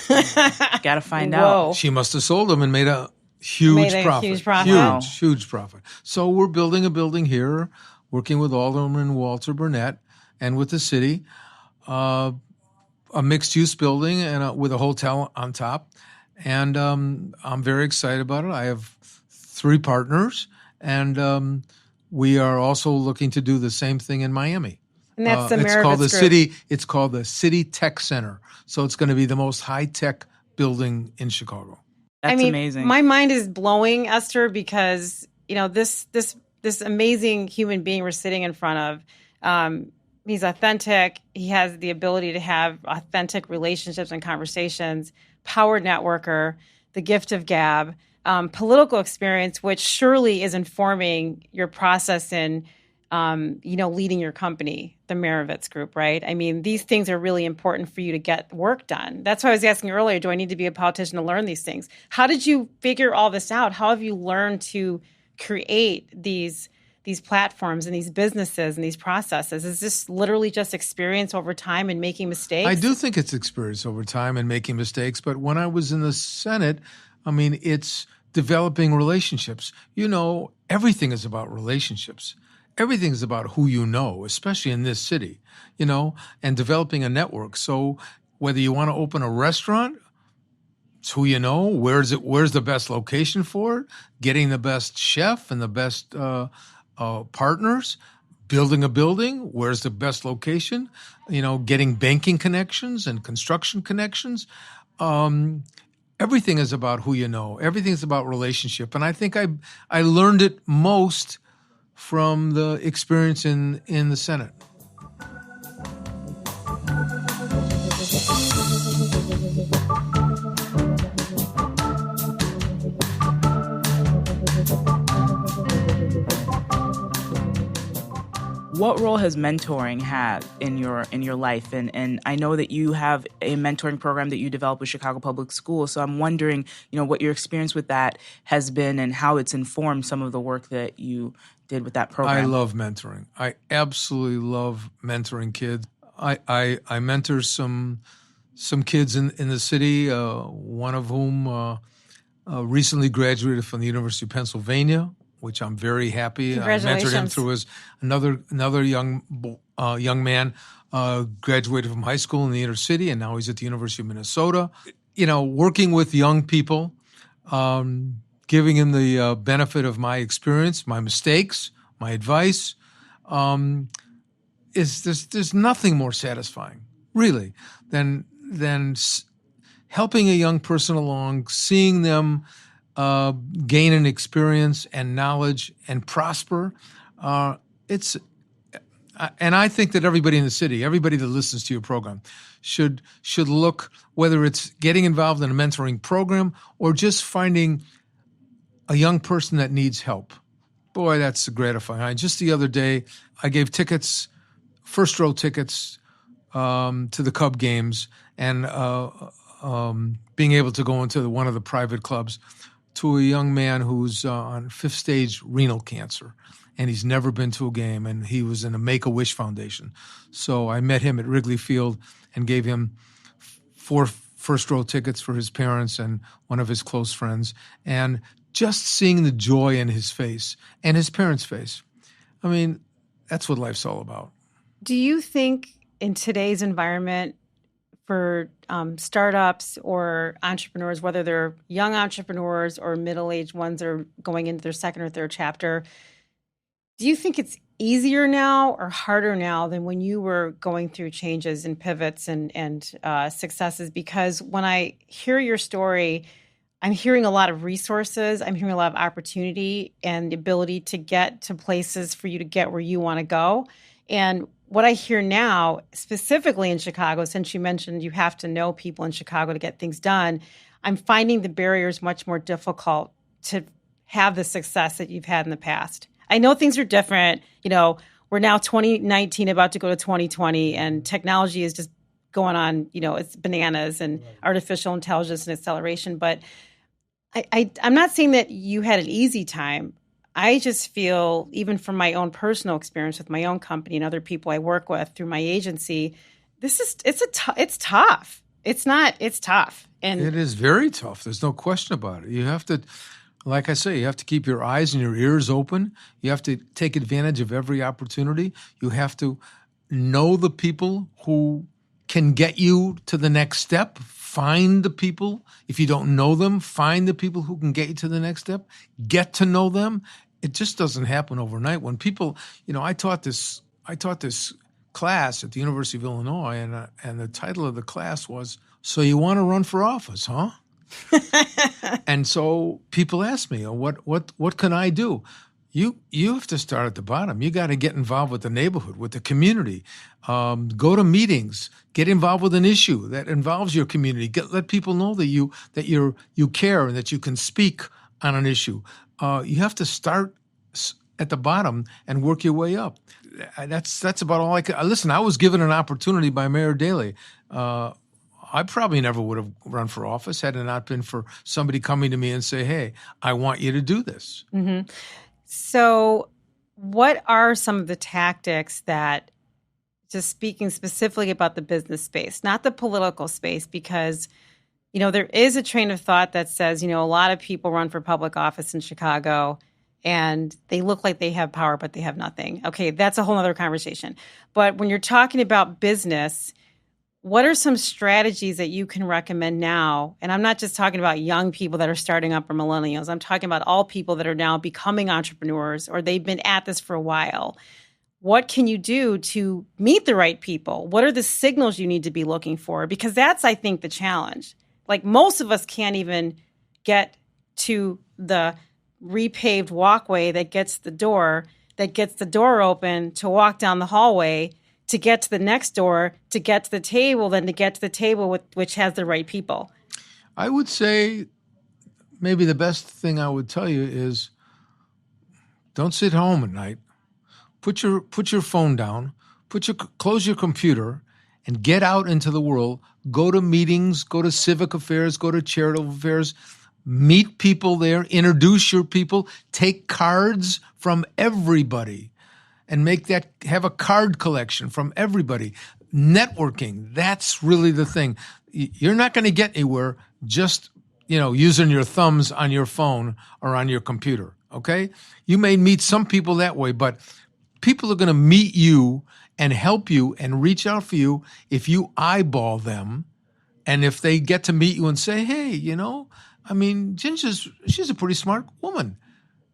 Gotta find Whoa. out. She must have sold them and made a huge profit. Huge profit. Huge profit. So we're building a building here, working with Alderman Walter Burnett and with the city, a mixed-use building and with a hotel on top. And I'm very excited about it. I have 3 partners, and we are also looking to do the same thing in Miami. And that's the It's called Marovitz the Group. City. It's called the City Tech Center. So it's going to be the most high-tech building in Chicago. That's amazing. My mind is blowing, Esther, because this amazing human being we're sitting in front of. He's authentic. He has the ability to have authentic relationships and conversations. Power networker, the gift of gab, political experience, which surely is informing your process in leading your company, the Marovitz group, right? I mean, these things are really important for you to get work done. That's why I was asking earlier, do I need to be a politician to learn these things? How did you figure all this out? How have you learned to create these platforms and these businesses and these processes? Is this literally just experience over time and making mistakes? I do think it's experience over time and making mistakes. But when I was in the Senate, I mean, it's developing relationships. Everything is about relationships. Everything is about who you know, especially in this city, and developing a network. So whether you want to open a restaurant, it's who you know, where's the best location for it, getting the best chef and the best partners, building a building, where's the best location, getting banking connections and construction connections. Everything is about who you know. Everything is about relationship. And I think I learned it most from the experience in the Senate. What role has mentoring had in your life? And I know that you have a mentoring program that you developed with Chicago Public Schools. So I'm wondering, what your experience with that has been and how it's informed some of the work that you did with that program. I love mentoring. I absolutely love mentoring kids. I mentor some kids in the city, one of whom recently graduated from the University of Pennsylvania, which I'm very happy. Congratulations. I mentored him through his another young man graduated from high school in the inner city, and now he's at the University of Minnesota. Working with young people, giving him the benefit of my experience, my mistakes, my advice, there's nothing more satisfying, really, than helping a young person along, seeing them gain an experience and knowledge and prosper. And I think that everybody in the city, everybody that listens to your program, should look, whether it's getting involved in a mentoring program or just finding a young person that needs help. Boy, that's gratifying. Just the other day, I gave tickets, first row tickets, to the Cub games, and being able to go into one of the private clubs to a young man who's on 5th stage renal cancer, and he's never been to a game, and he was in a Make-A-Wish Foundation. So I met him at Wrigley Field and gave him 4 first-row tickets for his parents and one of his close friends, and just seeing the joy in his face and his parents' face. I mean, that's what life's all about. Do you think in today's environment for startups or entrepreneurs, whether they're young entrepreneurs or middle-aged ones that are going into their second or third chapter, do you think it's easier now or harder now than when you were going through changes and pivots and successes? Because when I hear your story, I'm hearing a lot of resources. I'm hearing a lot of opportunity and the ability to get to places for you to get where you want to go. And what I hear now, specifically in Chicago, since you mentioned you have to know people in Chicago to get things done, I'm finding the barriers much more difficult to have the success that you've had in the past. I know things are different. We're now 2019 about to go to 2020, and technology is just going on, it's bananas and artificial intelligence and acceleration. But I'm not saying that you had an easy time. I just feel, even from my own personal experience with my own company and other people I work with through my agency, it's tough. It's tough. And it is very tough. There's no question about it. You have to, like I say, you have to keep your eyes and your ears open. You have to take advantage of every opportunity. You have to know the people who can get you to the next step. Find the people. If you don't know them, find the people who can get you to the next step. Get to know them. It just doesn't happen overnight. When people, I taught this class at the University of Illinois, and the title of the class was, "So you want to run for office, huh?" And so people ask me, what can I do? You have to start at the bottom. You got to get involved with the neighborhood, with the community. Go to meetings. Get involved with an issue that involves your community. Let people know that you care and that you can speak on an issue. You have to start at the bottom and work your way up. That's about all I could. Listen, I was given an opportunity by Mayor Daley. I probably never would have run for office had it not been for somebody coming to me and say, hey, I want you to do this. Mm-hmm. So what are some of the tactics that, just speaking specifically about the business space, not the political space, because, there is a train of thought that says, a lot of people run for public office in Chicago and they look like they have power, but they have nothing. Okay, that's a whole other conversation. But when you're talking about business, what are some strategies that you can recommend now? And I'm not just talking about young people that are starting up or millennials. I'm talking about all people that are now becoming entrepreneurs or they've been at this for a while. What can you do to meet the right people? What are the signals you need to be looking for? Because that's, I think, the challenge. Like most of us can't even get to the repaved walkway that gets the door open to walk down the hallway, to get to the next door, to get to the table, then to get to the table which has the right people. I would say maybe the best thing I would tell you is don't sit home at night. Put your phone down, close your computer, and get out into the world. Go to meetings, go to civic affairs, go to charitable affairs, meet people there, introduce your people, take cards from everybody. And have a card collection from everybody. Networking, that's really the thing. You're not going to get anywhere just, using your thumbs on your phone or on your computer, okay? You may meet some people that way, but people are going to meet you and help you and reach out for you if you eyeball them. And if they get to meet you and say, hey, JinJa's, she's a pretty smart woman.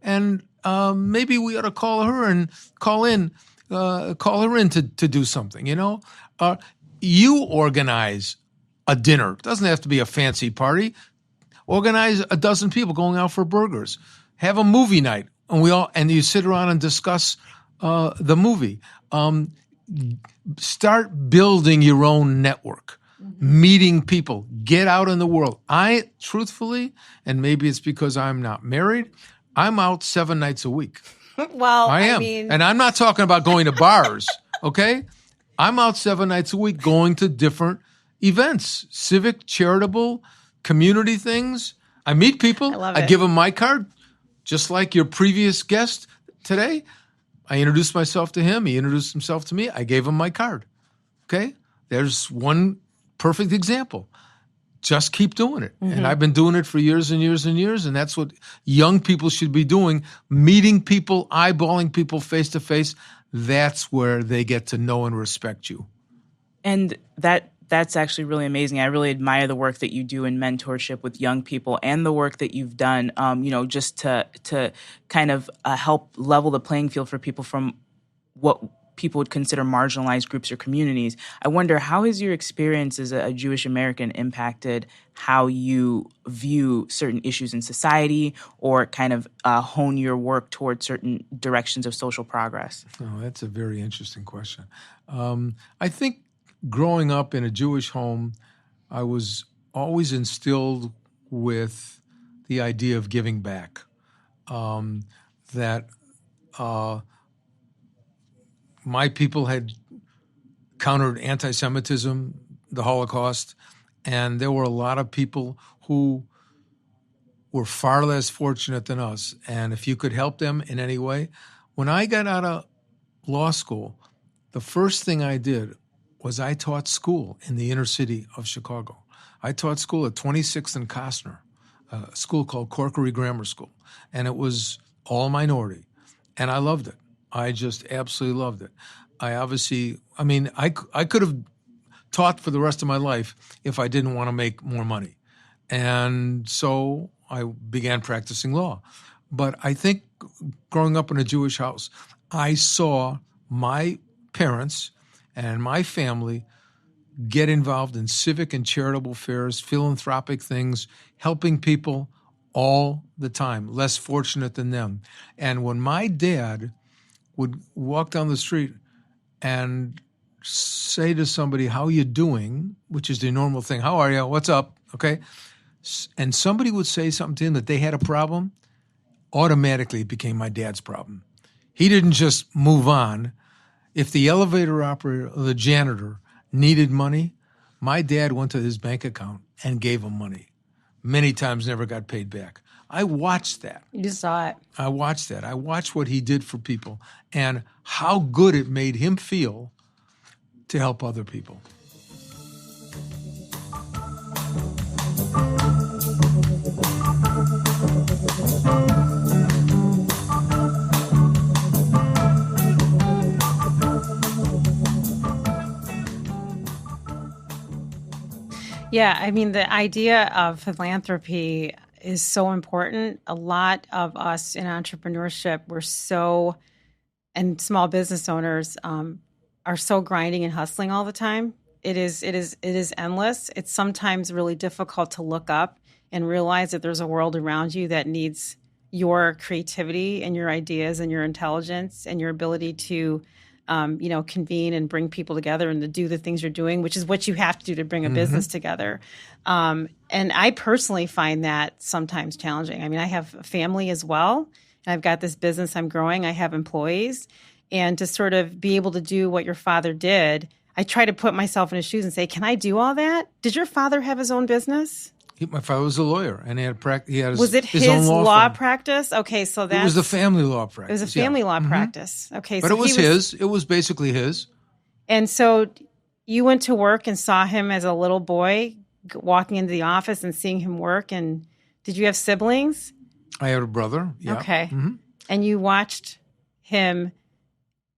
And maybe we ought to call her in to do something, you organize a dinner. It doesn't have to be a fancy party. Organize a dozen people going out for burgers. Have a movie night, and you sit around and discuss the movie. Start building your own network, meeting people, get out in the world. I truthfully, and maybe it's because I'm not married, I'm out 7 nights a week. Well, I am. And I'm not talking about going to bars, okay? I'm out 7 nights a week going to different events, civic, charitable, community things. I meet people. I give them my card, just like your previous guest today. I introduced myself to him. He introduced himself to me. I gave him my card, okay? There's one perfect example. Just keep doing it. Mm-hmm. And I've been doing it for years and years and years, and that's what young people should be doing, meeting people, eyeballing people face to face. That's where they get to know and respect you. And that's actually really amazing. I really admire the work that you do in mentorship with young people and the work that you've done, just to kind of help level the playing field for people from what people would consider marginalized groups or communities. I wonder, how has your experience as a Jewish American impacted how you view certain issues in society or kind of hone your work towards certain directions of social progress? Oh, that's a very interesting question. I think growing up in a Jewish home, I was always instilled with the idea of giving back, my people had countered anti-Semitism, the Holocaust, and there were a lot of people who were far less fortunate than us. And if you could help them in any way, when I got out of law school, the first thing I did was I taught school in the inner city of Chicago. I taught school at 26th and Costner, a school called Corkery Grammar School, and it was all minority, and I loved it. I just absolutely loved it. I could have taught for the rest of my life if I didn't want to make more money. And so I began practicing law. But I think growing up in a Jewish house, I saw my parents and my family get involved in civic and charitable affairs, philanthropic things, helping people all the time, less fortunate than them. And when my dad would walk down the street and say to somebody, how you doing, which is the normal thing, how are you, what's up, okay? And somebody would say something to him that they had a problem, automatically it became my dad's problem. He didn't just move on. If the elevator operator or the janitor needed money, my dad went to his bank account and gave him money. Many times never got paid back. I watched that. You saw it. I watched that. I watched what he did for people and how good it made him feel to help other people. Yeah, I mean, the idea of philanthropy is so important. A lot of us in entrepreneurship, and small business owners are so grinding and hustling all the time. It is endless. It's sometimes really difficult to look up and realize that there's a world around you that needs your creativity and your ideas and your intelligence and your ability to convene and bring people together and to do the things you're doing, which is what you have to do to bring a business together. And I personally find that sometimes challenging. I mean, I have a family as well, and I've got this business I'm growing. I have employees. And to sort of be able to do what your father did, I try to put myself in his shoes and say, can I do all that? Did your father have his own business? My father was a lawyer, and he had Was it his his own law firm. practice? Okay, so It was the family law practice. It was a family law practice. Okay, but so it was his. It was basically his. And so you went to work and saw him as a little boy walking into the office and seeing him work. And did you have siblings? I had a brother. Yeah. Okay. And you watched him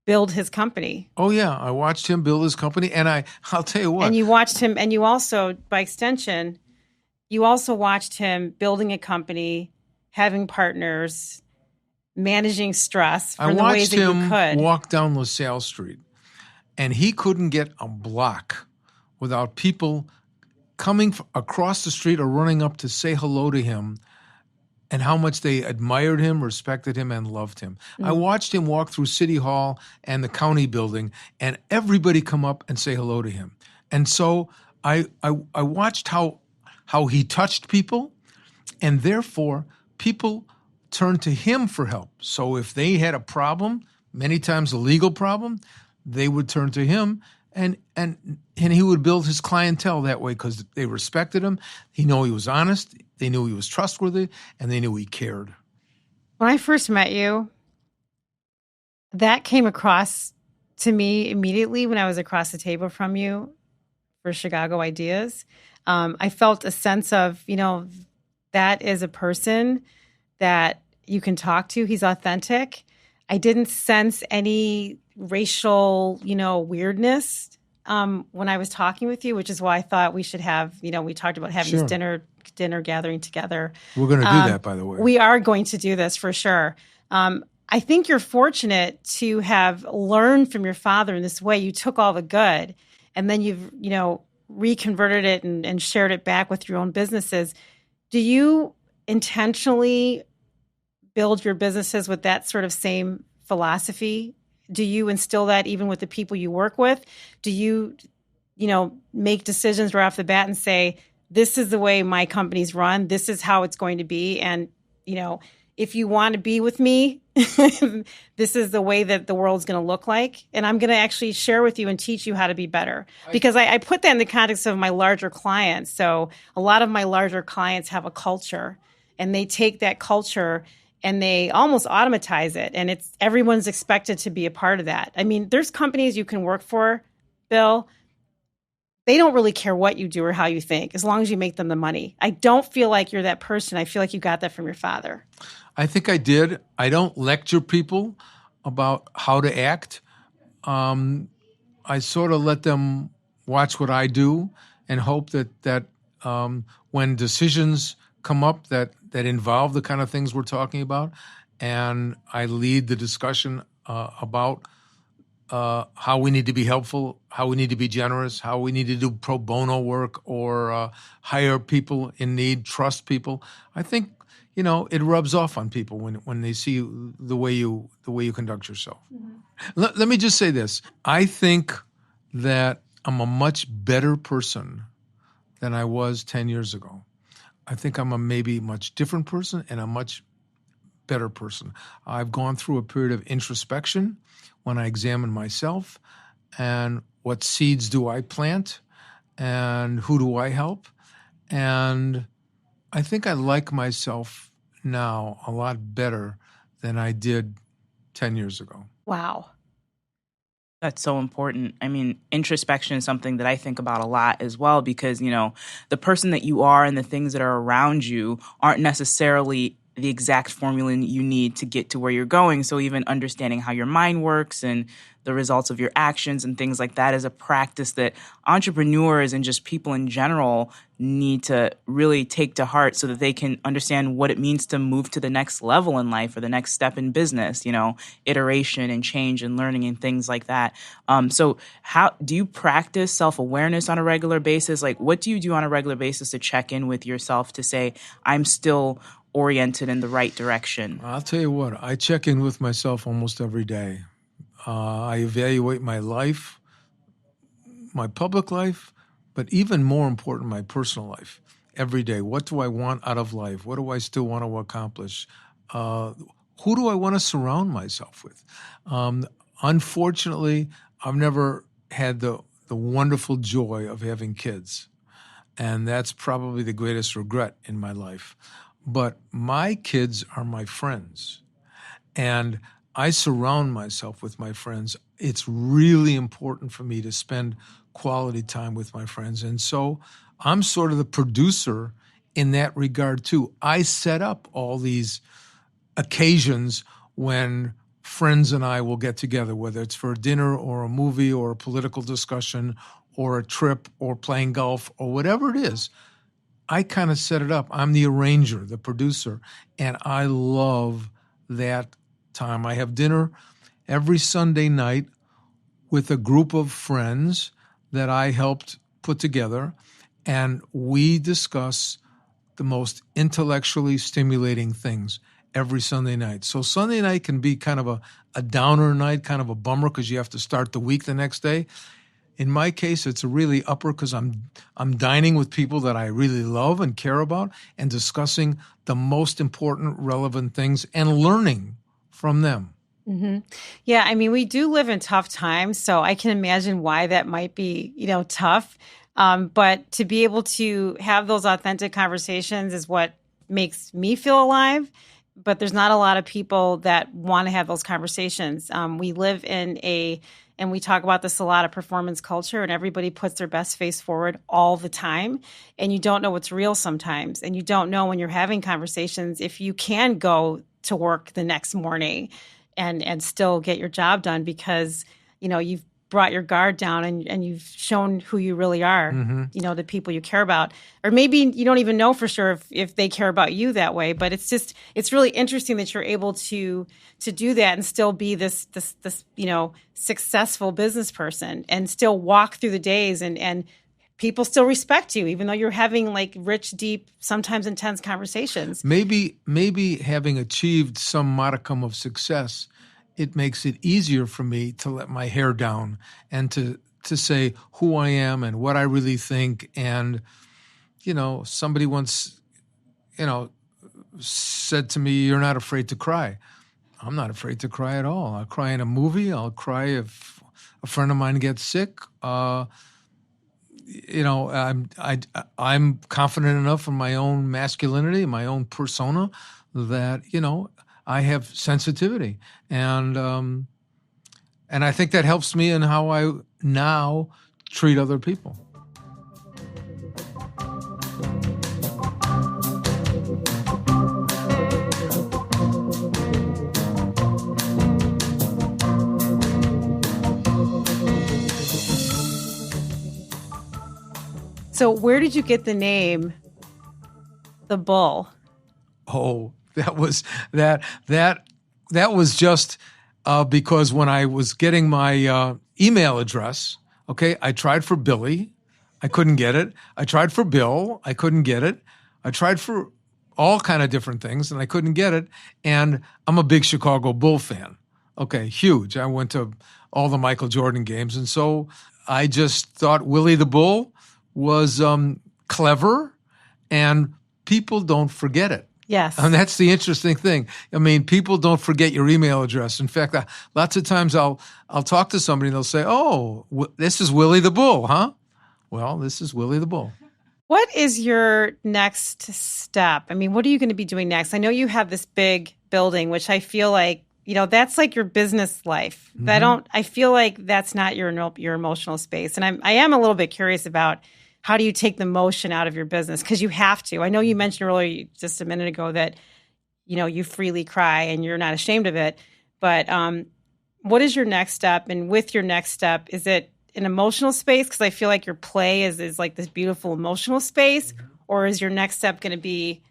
build his company. Oh yeah, I watched him build his company, and I'll tell you what. And you watched him, and you also, by extension, you also watched him building a company, having partners, managing stress from the ways that you could. I watched him walk down LaSalle Street, and he couldn't get a block without people coming across the street or running up to say hello to him and how much they admired him, respected him, and loved him. I watched him walk through City Hall and the county building, and everybody come up and say hello to him. And so I watched how he touched people, and therefore people turned to him for help. So if they had a problem, many times a legal problem, they would turn to him, and he would build his clientele that way because they respected him. He knew he was honest, they knew he was trustworthy, and they knew he cared. When I first met you, that came across to me immediately when I was across the table from you for Chicago Ideas. I felt a sense of, that is a person that you can talk to. He's authentic. I didn't sense any racial, weirdness when I was talking with you, which is why I thought we should have, we talked about having this dinner gathering together. We're going to do that, by the way. We are going to do this for sure. I think you're fortunate to have learned from your father in this way. You took all the good, and then you've, reconverted it and shared it back with your own businesses. Do you intentionally build your businesses with that sort of same philosophy? Do you instill that even with the people you work with? Do you, make decisions right off the bat and say, this is the way my company's run, this is how it's going to be, and, if you want to be with me, this is the way that the world's going to look like. And I'm going to actually share with you and teach you how to be better. Because I put that in the context of my larger clients. So a lot of my larger clients have a culture, and they take that culture and they almost automatize it. And everyone's expected to be a part of that. I mean, there's companies you can work for, Bill. They don't really care what you do or how you think, as long as you make them the money. I don't feel like you're that person. I feel like you got that from your father. I think I did. I don't lecture people about how to act. I sort of let them watch what I do and hope that when decisions come up that involve the kind of things we're talking about, and I lead the discussion about how we need to be helpful, how we need to be generous, how we need to do pro bono work or hire people in need, trust people. I think it rubs off on people when they see the way you conduct yourself. Mm-hmm. Let me just say this: I think that I'm a much better person than I was 10 years ago. I think I'm a maybe much different person and a much better person. I've gone through a period of introspection when I examine myself and what seeds do I plant and who do I help. And I think I like myself now a lot better than I did 10 years ago. Wow. That's so important. I mean, introspection is something that I think about a lot as well because, the person that you are and the things that are around you aren't necessarily the exact formula you need to get to where you're going. So even understanding how your mind works and the results of your actions and things like that is a practice that entrepreneurs and just people in general need to really take to heart so that they can understand what it means to move to the next level in life or the next step in business, iteration and change and learning and things like that. So how do you practice self-awareness on a regular basis? Like, what do you do on a regular basis to check in with yourself to say, I'm still oriented in the right direction? I'll tell you what, I check in with myself almost every day. I evaluate my life, my public life, but even more important, my personal life every day. What do I want out of life? What do I still want to accomplish? Who do I want to surround myself with? Unfortunately, I've never had the wonderful joy of having kids, and that's probably the greatest regret in my life. But my kids are my friends, and I surround myself with my friends. It's really important for me to spend quality time with my friends. And so I'm sort of the producer in that regard, too. I set up all these occasions when friends and I will get together, whether it's for a dinner or a movie or a political discussion or a trip or playing golf or whatever it is. I kind of set it up. I'm the arranger, the producer, and I love that time. I have dinner every Sunday night with a group of friends that I helped put together, and we discuss the most intellectually stimulating things every Sunday night. So Sunday night can be kind of a downer night, kind of a bummer because you have to start the week the next day. In my case, it's a really upper because I'm dining with people that I really love and care about and discussing the most important, relevant things and learning from them. Mm-hmm. Yeah, I mean, we do live in tough times, so I can imagine why that might be, tough. But to be able to have those authentic conversations is what makes me feel alive. But there's not a lot of people that want to have those conversations. We live in and we talk about this a lot, of performance culture, and everybody puts their best face forward all the time. And you don't know what's real sometimes. And you don't know when you're having conversations if you can go to work the next morning and still get your job done because, you've brought your guard down and you've shown who you really are, the people you care about. Or maybe you don't even know for sure if they care about you that way, but it's really interesting that you're able to do that and still be this successful business person and still walk through the days and people still respect you, even though you're having like rich, deep, sometimes intense conversations. Maybe having achieved some modicum of success, it makes it easier for me to let my hair down and to say who I am and what I really think. And, somebody once, said to me, "You're not afraid to cry." I'm not afraid to cry at all. I'll cry in a movie. I'll cry if a friend of mine gets sick. I'm confident enough in my own masculinity, my own persona, that I have sensitivity, and I think that helps me in how I now treat other people. So where did you get the name, the Bull? Oh, that was just because when I was getting my email address, okay, I tried for Billy, I couldn't get it. I tried for Bill, I couldn't get it. I tried for all kind of different things, and I couldn't get it. And I'm a big Chicago Bull fan. Okay, huge. I went to all the Michael Jordan games, and so I just thought Willie the Bull was clever, and people don't forget it. Yes. And that's the interesting thing. I mean, people don't forget your email address. In fact, lots of times I'll talk to somebody and they'll say, "Oh, this is Willie the Bull, huh?" Well, this is Willie the Bull. What is your next step? I mean, what are you going to be doing next? I know you have this big building, which I feel like, that's like your business life. Mm-hmm. I feel like that's not your emotional space. And I am a little bit curious about how do you take the motion out of your business? Because you have to. I know you mentioned earlier, just a minute ago, that, you freely cry and you're not ashamed of it. But what is your next step? And with your next step, is it an emotional space? Because I feel like your play is like this beautiful emotional space. Or is your next step going to be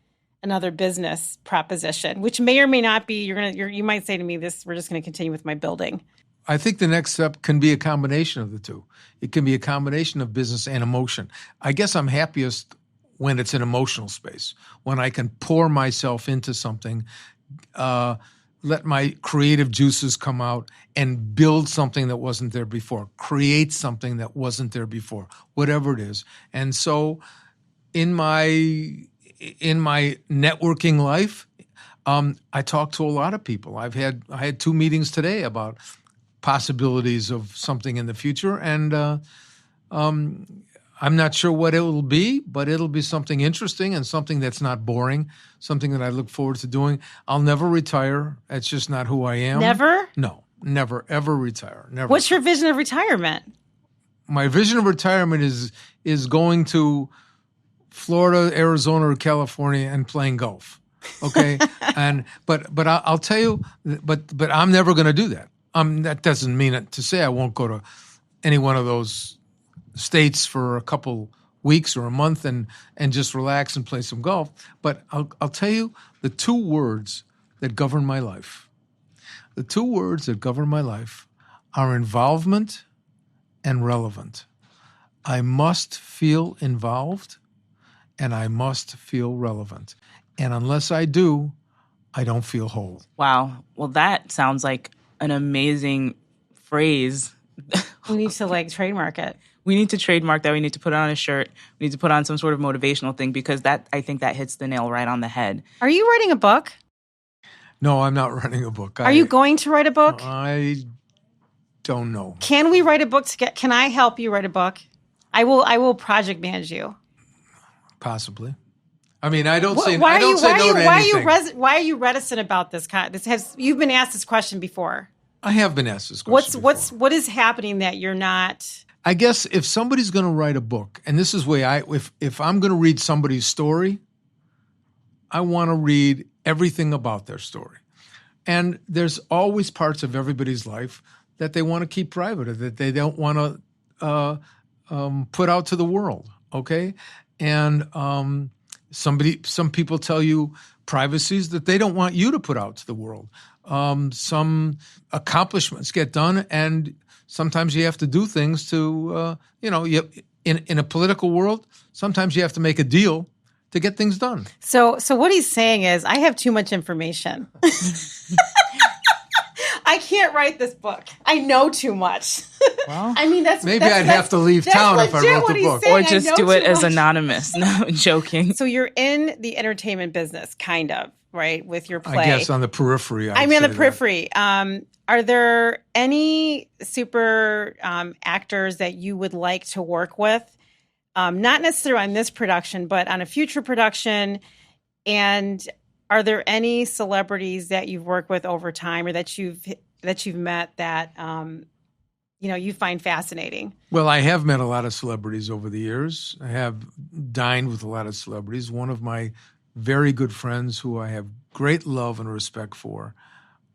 another business proposition, which may or may not be? You might say to me, we're just going to continue with my building. I think the next step can be a combination of the two. It can be a combination of business and emotion. I guess I'm happiest when it's an emotional space, when I can pour myself into something, let my creative juices come out and build something that wasn't there before, create something that wasn't there before, whatever it is. And so in my networking life, I talk to a lot of people. I had 2 meetings today about possibilities of something in the future, and I'm not sure what it will be, but it'll be something interesting and something that's not boring, something that I look forward to doing. I'll never retire. That's just not who I am. Never? No, never, ever retire. Never. What's your vision of retirement? My vision of retirement is going to Florida, Arizona, or California and playing golf. Okay, but I'll tell you, but I'm never going to do that. That doesn't mean it to say I won't go to any one of those states for a couple weeks or a month and just relax and play some golf. But I'll tell you the 2 words that govern my life. The 2 words that govern my life are involvement and relevant. I must feel involved and I must feel relevant. And unless I do, I don't feel whole. Wow. Well, that sounds like an amazing phrase. We need to trademark it. We need to trademark that. We need to put it on a shirt. We need to put on some sort of motivational thing, because I think that hits the nail right on the head. Are you writing a book? No, I'm not writing a book. Are you going to write a book? I don't know. Can we write a book together? Can I help you write a book? I will project manage you. Possibly. I mean, I don't say no to anything. Why are you reticent about this? You've been asked this question before. I have been asked this question before. What is happening that you're not? I guess if somebody's going to write a book, and this is where if I'm going to read somebody's story, I want to read everything about their story. And there's always parts of everybody's life that they want to keep private, or that they don't want to put out to the world. Okay, and some people tell you privacies that they don't want you to put out to the world. Some accomplishments get done, and sometimes you have to do things to, in a political world, sometimes you have to make a deal to get things done. So what he's saying is, I have too much information. I can't write this book. I know too much. Well, I mean, I'd have to leave town if I wrote the book. Or just do it as anonymous. No, I'm joking. So you're in the entertainment business, kind of, right, with your play. I guess on the periphery. I'm on the periphery. Are there any super actors that you would like to work with? Not necessarily on this production, but on a future production. And are there any celebrities that you've worked with over time, or that you've met that you find fascinating? Well, I have met a lot of celebrities over the years. I have dined with a lot of celebrities. One of my very good friends, who I have great love and respect for,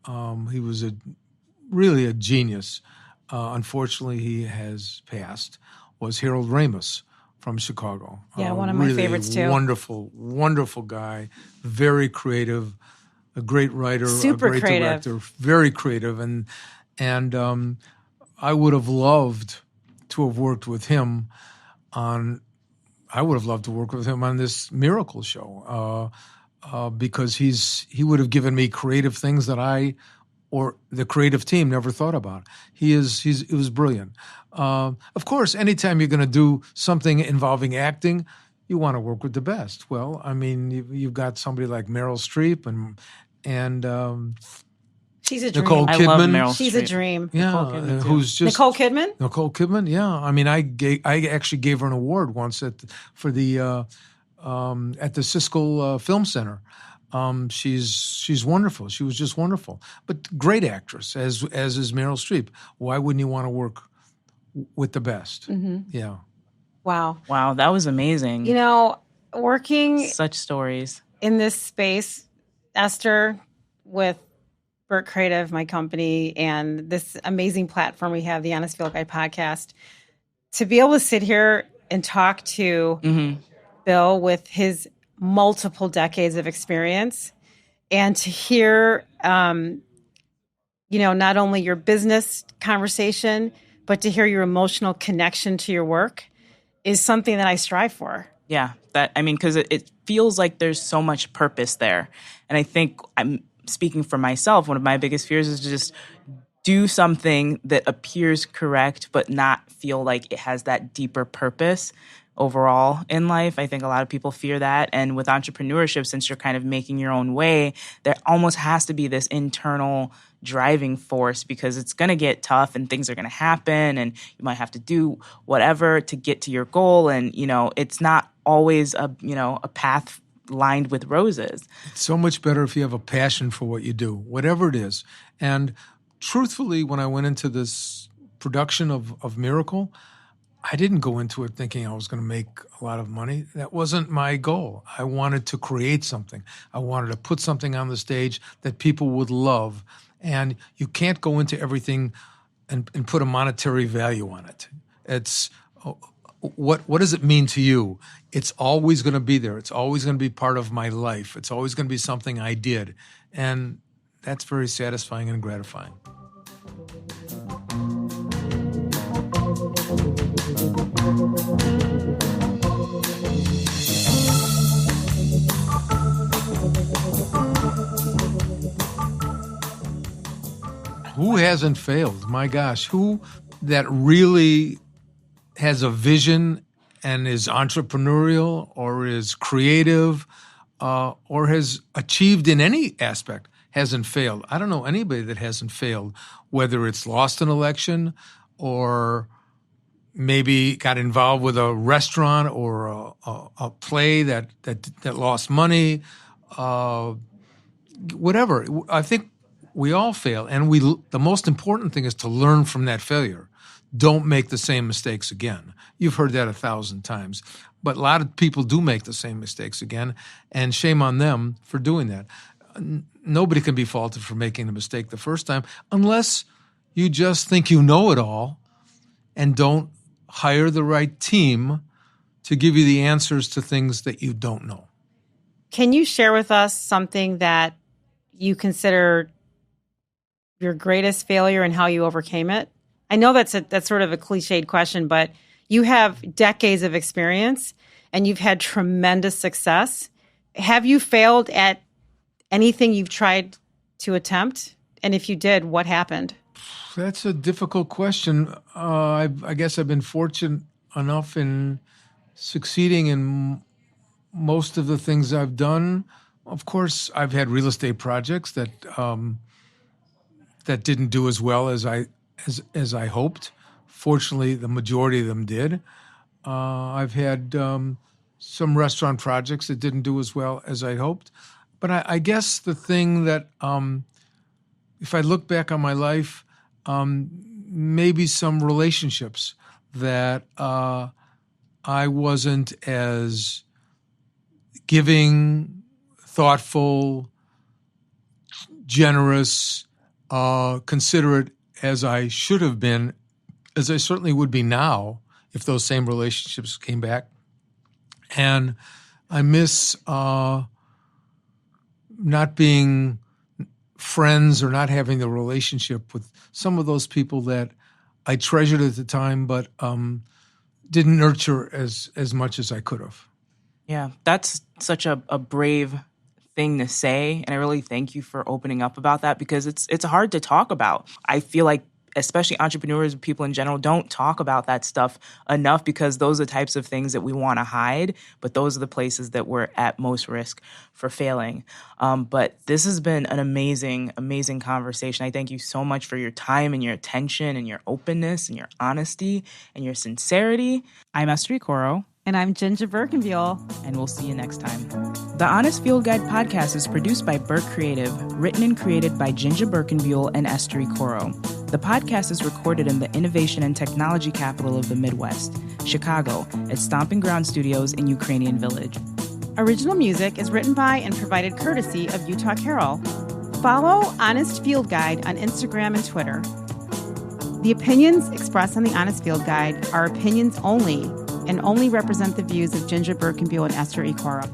he was really a genius. Unfortunately, he has passed. Was Harold Ramis from Chicago. Yeah, one of my favorites too. Wonderful, wonderful guy. Very creative, a great writer, super a great creative. director, very creative, and I would have loved to have worked with him on. I would have loved to work with him on this Miracle show because he would have given me creative things that I or the creative team never thought about. He was brilliant. Of course, anytime you're going to do something involving acting, you want to work with the best. Well, I mean, you've got somebody like Meryl Streep and She's a Nicole dream. I love Kidman. Meryl She's Streep. a dream. Yeah, Nicole Kidman, too. who's just Nicole Kidman? Nicole Kidman. Yeah, I mean, I actually gave her an award once at the Siskel Film Center. She's wonderful. She was just wonderful, but great actress as is Meryl Streep. Why wouldn't you want to work with the best? Yeah. Wow. Wow, that was amazing. You know, working Such stories. in this space, Esther, with Birk Creative, my company, and this amazing platform we have, the Honest Field Guide podcast, to be able to sit here and talk to Bill with his multiple decades of experience and to hear, not only your business conversation, but to hear your emotional connection to your work is something that I strive for. Yeah, because it feels like there's so much purpose there. And I think I'm speaking for myself, one of my biggest fears is to just do something that appears correct, but not feel like it has that deeper purpose overall in life. I think a lot of people fear that. And with entrepreneurship, since you're kind of making your own way, there almost has to be this internal driving force because it's going to get tough and things are going to happen and you might have to do whatever to get to your goal. And, it's not always a path lined with roses. It's so much better if you have a passion for what you do, whatever it is. And truthfully, when I went into this production of Miracle, I didn't go into it thinking I was going to make a lot of money. That wasn't my goal. I wanted to create something. I wanted to put something on the stage that people would love. And you can't go into everything and put a monetary value on it. It's what does it mean to you? It's always going to be there. It's always going to be part of my life. It's always going to be something I did. And that's very satisfying and gratifying. Who hasn't failed? My gosh, who that really has a vision and is entrepreneurial or is creative or has achieved in any aspect hasn't failed. I don't know anybody that hasn't failed, whether it's lost an election or maybe got involved with a restaurant or a play that lost money, whatever. I think we all fail, and the most important thing is to learn from that failure. Don't make the same mistakes again. You've heard that 1,000 times. But a lot of people do make the same mistakes again, and shame on them for doing that. Nobody can be faulted for making a mistake the first time unless you just think you know it all and don't hire the right team to give you the answers to things that you don't know. Can you share with us something that you consider your greatest failure and how you overcame it? I know that's sort of a cliched question, but you have decades of experience and you've had tremendous success. Have you failed at anything you've tried to attempt? And if you did, what happened? That's a difficult question. I guess I've been fortunate enough in succeeding in most of the things I've done. Of course, I've had real estate projects that didn't do as well as I hoped. Fortunately, the majority of them did. I've had some restaurant projects that didn't do as well as I hoped. But I guess the thing that, if I look back on my life, maybe some relationships that I wasn't as giving, thoughtful, generous, considerate as I should have been, as I certainly would be now if those same relationships came back. And I miss not being friends or not having the relationship with some of those people that I treasured at the time, but didn't nurture as much as I could have. Yeah, that's such a brave thing to say, and I really thank you for opening up about that because it's hard to talk about. I feel like especially entrepreneurs, people in general, don't talk about that stuff enough because those are the types of things that we want to hide, but those are the places that we're at most risk for failing. But this has been an amazing, amazing conversation. I thank you so much for your time and your attention and your openness and your honesty and your sincerity. I'm Esther Ikoro. And I'm JinJa Birkenbeuel. And we'll see you next time. The Honest Field Guide podcast is produced by Birk Creative, written and created by JinJa Birkenbeuel and Esther Ikoro. The podcast is recorded in the innovation and technology capital of the Midwest, Chicago, at Stomping Ground Studios in Ukrainian Village. Original music is written by and provided courtesy of Utah Carol. Follow Honest Field Guide on Instagram and Twitter. The opinions expressed on the Honest Field Guide are opinions only and only represent the views of JinJa Birkenbeuel and Esther Ikoro.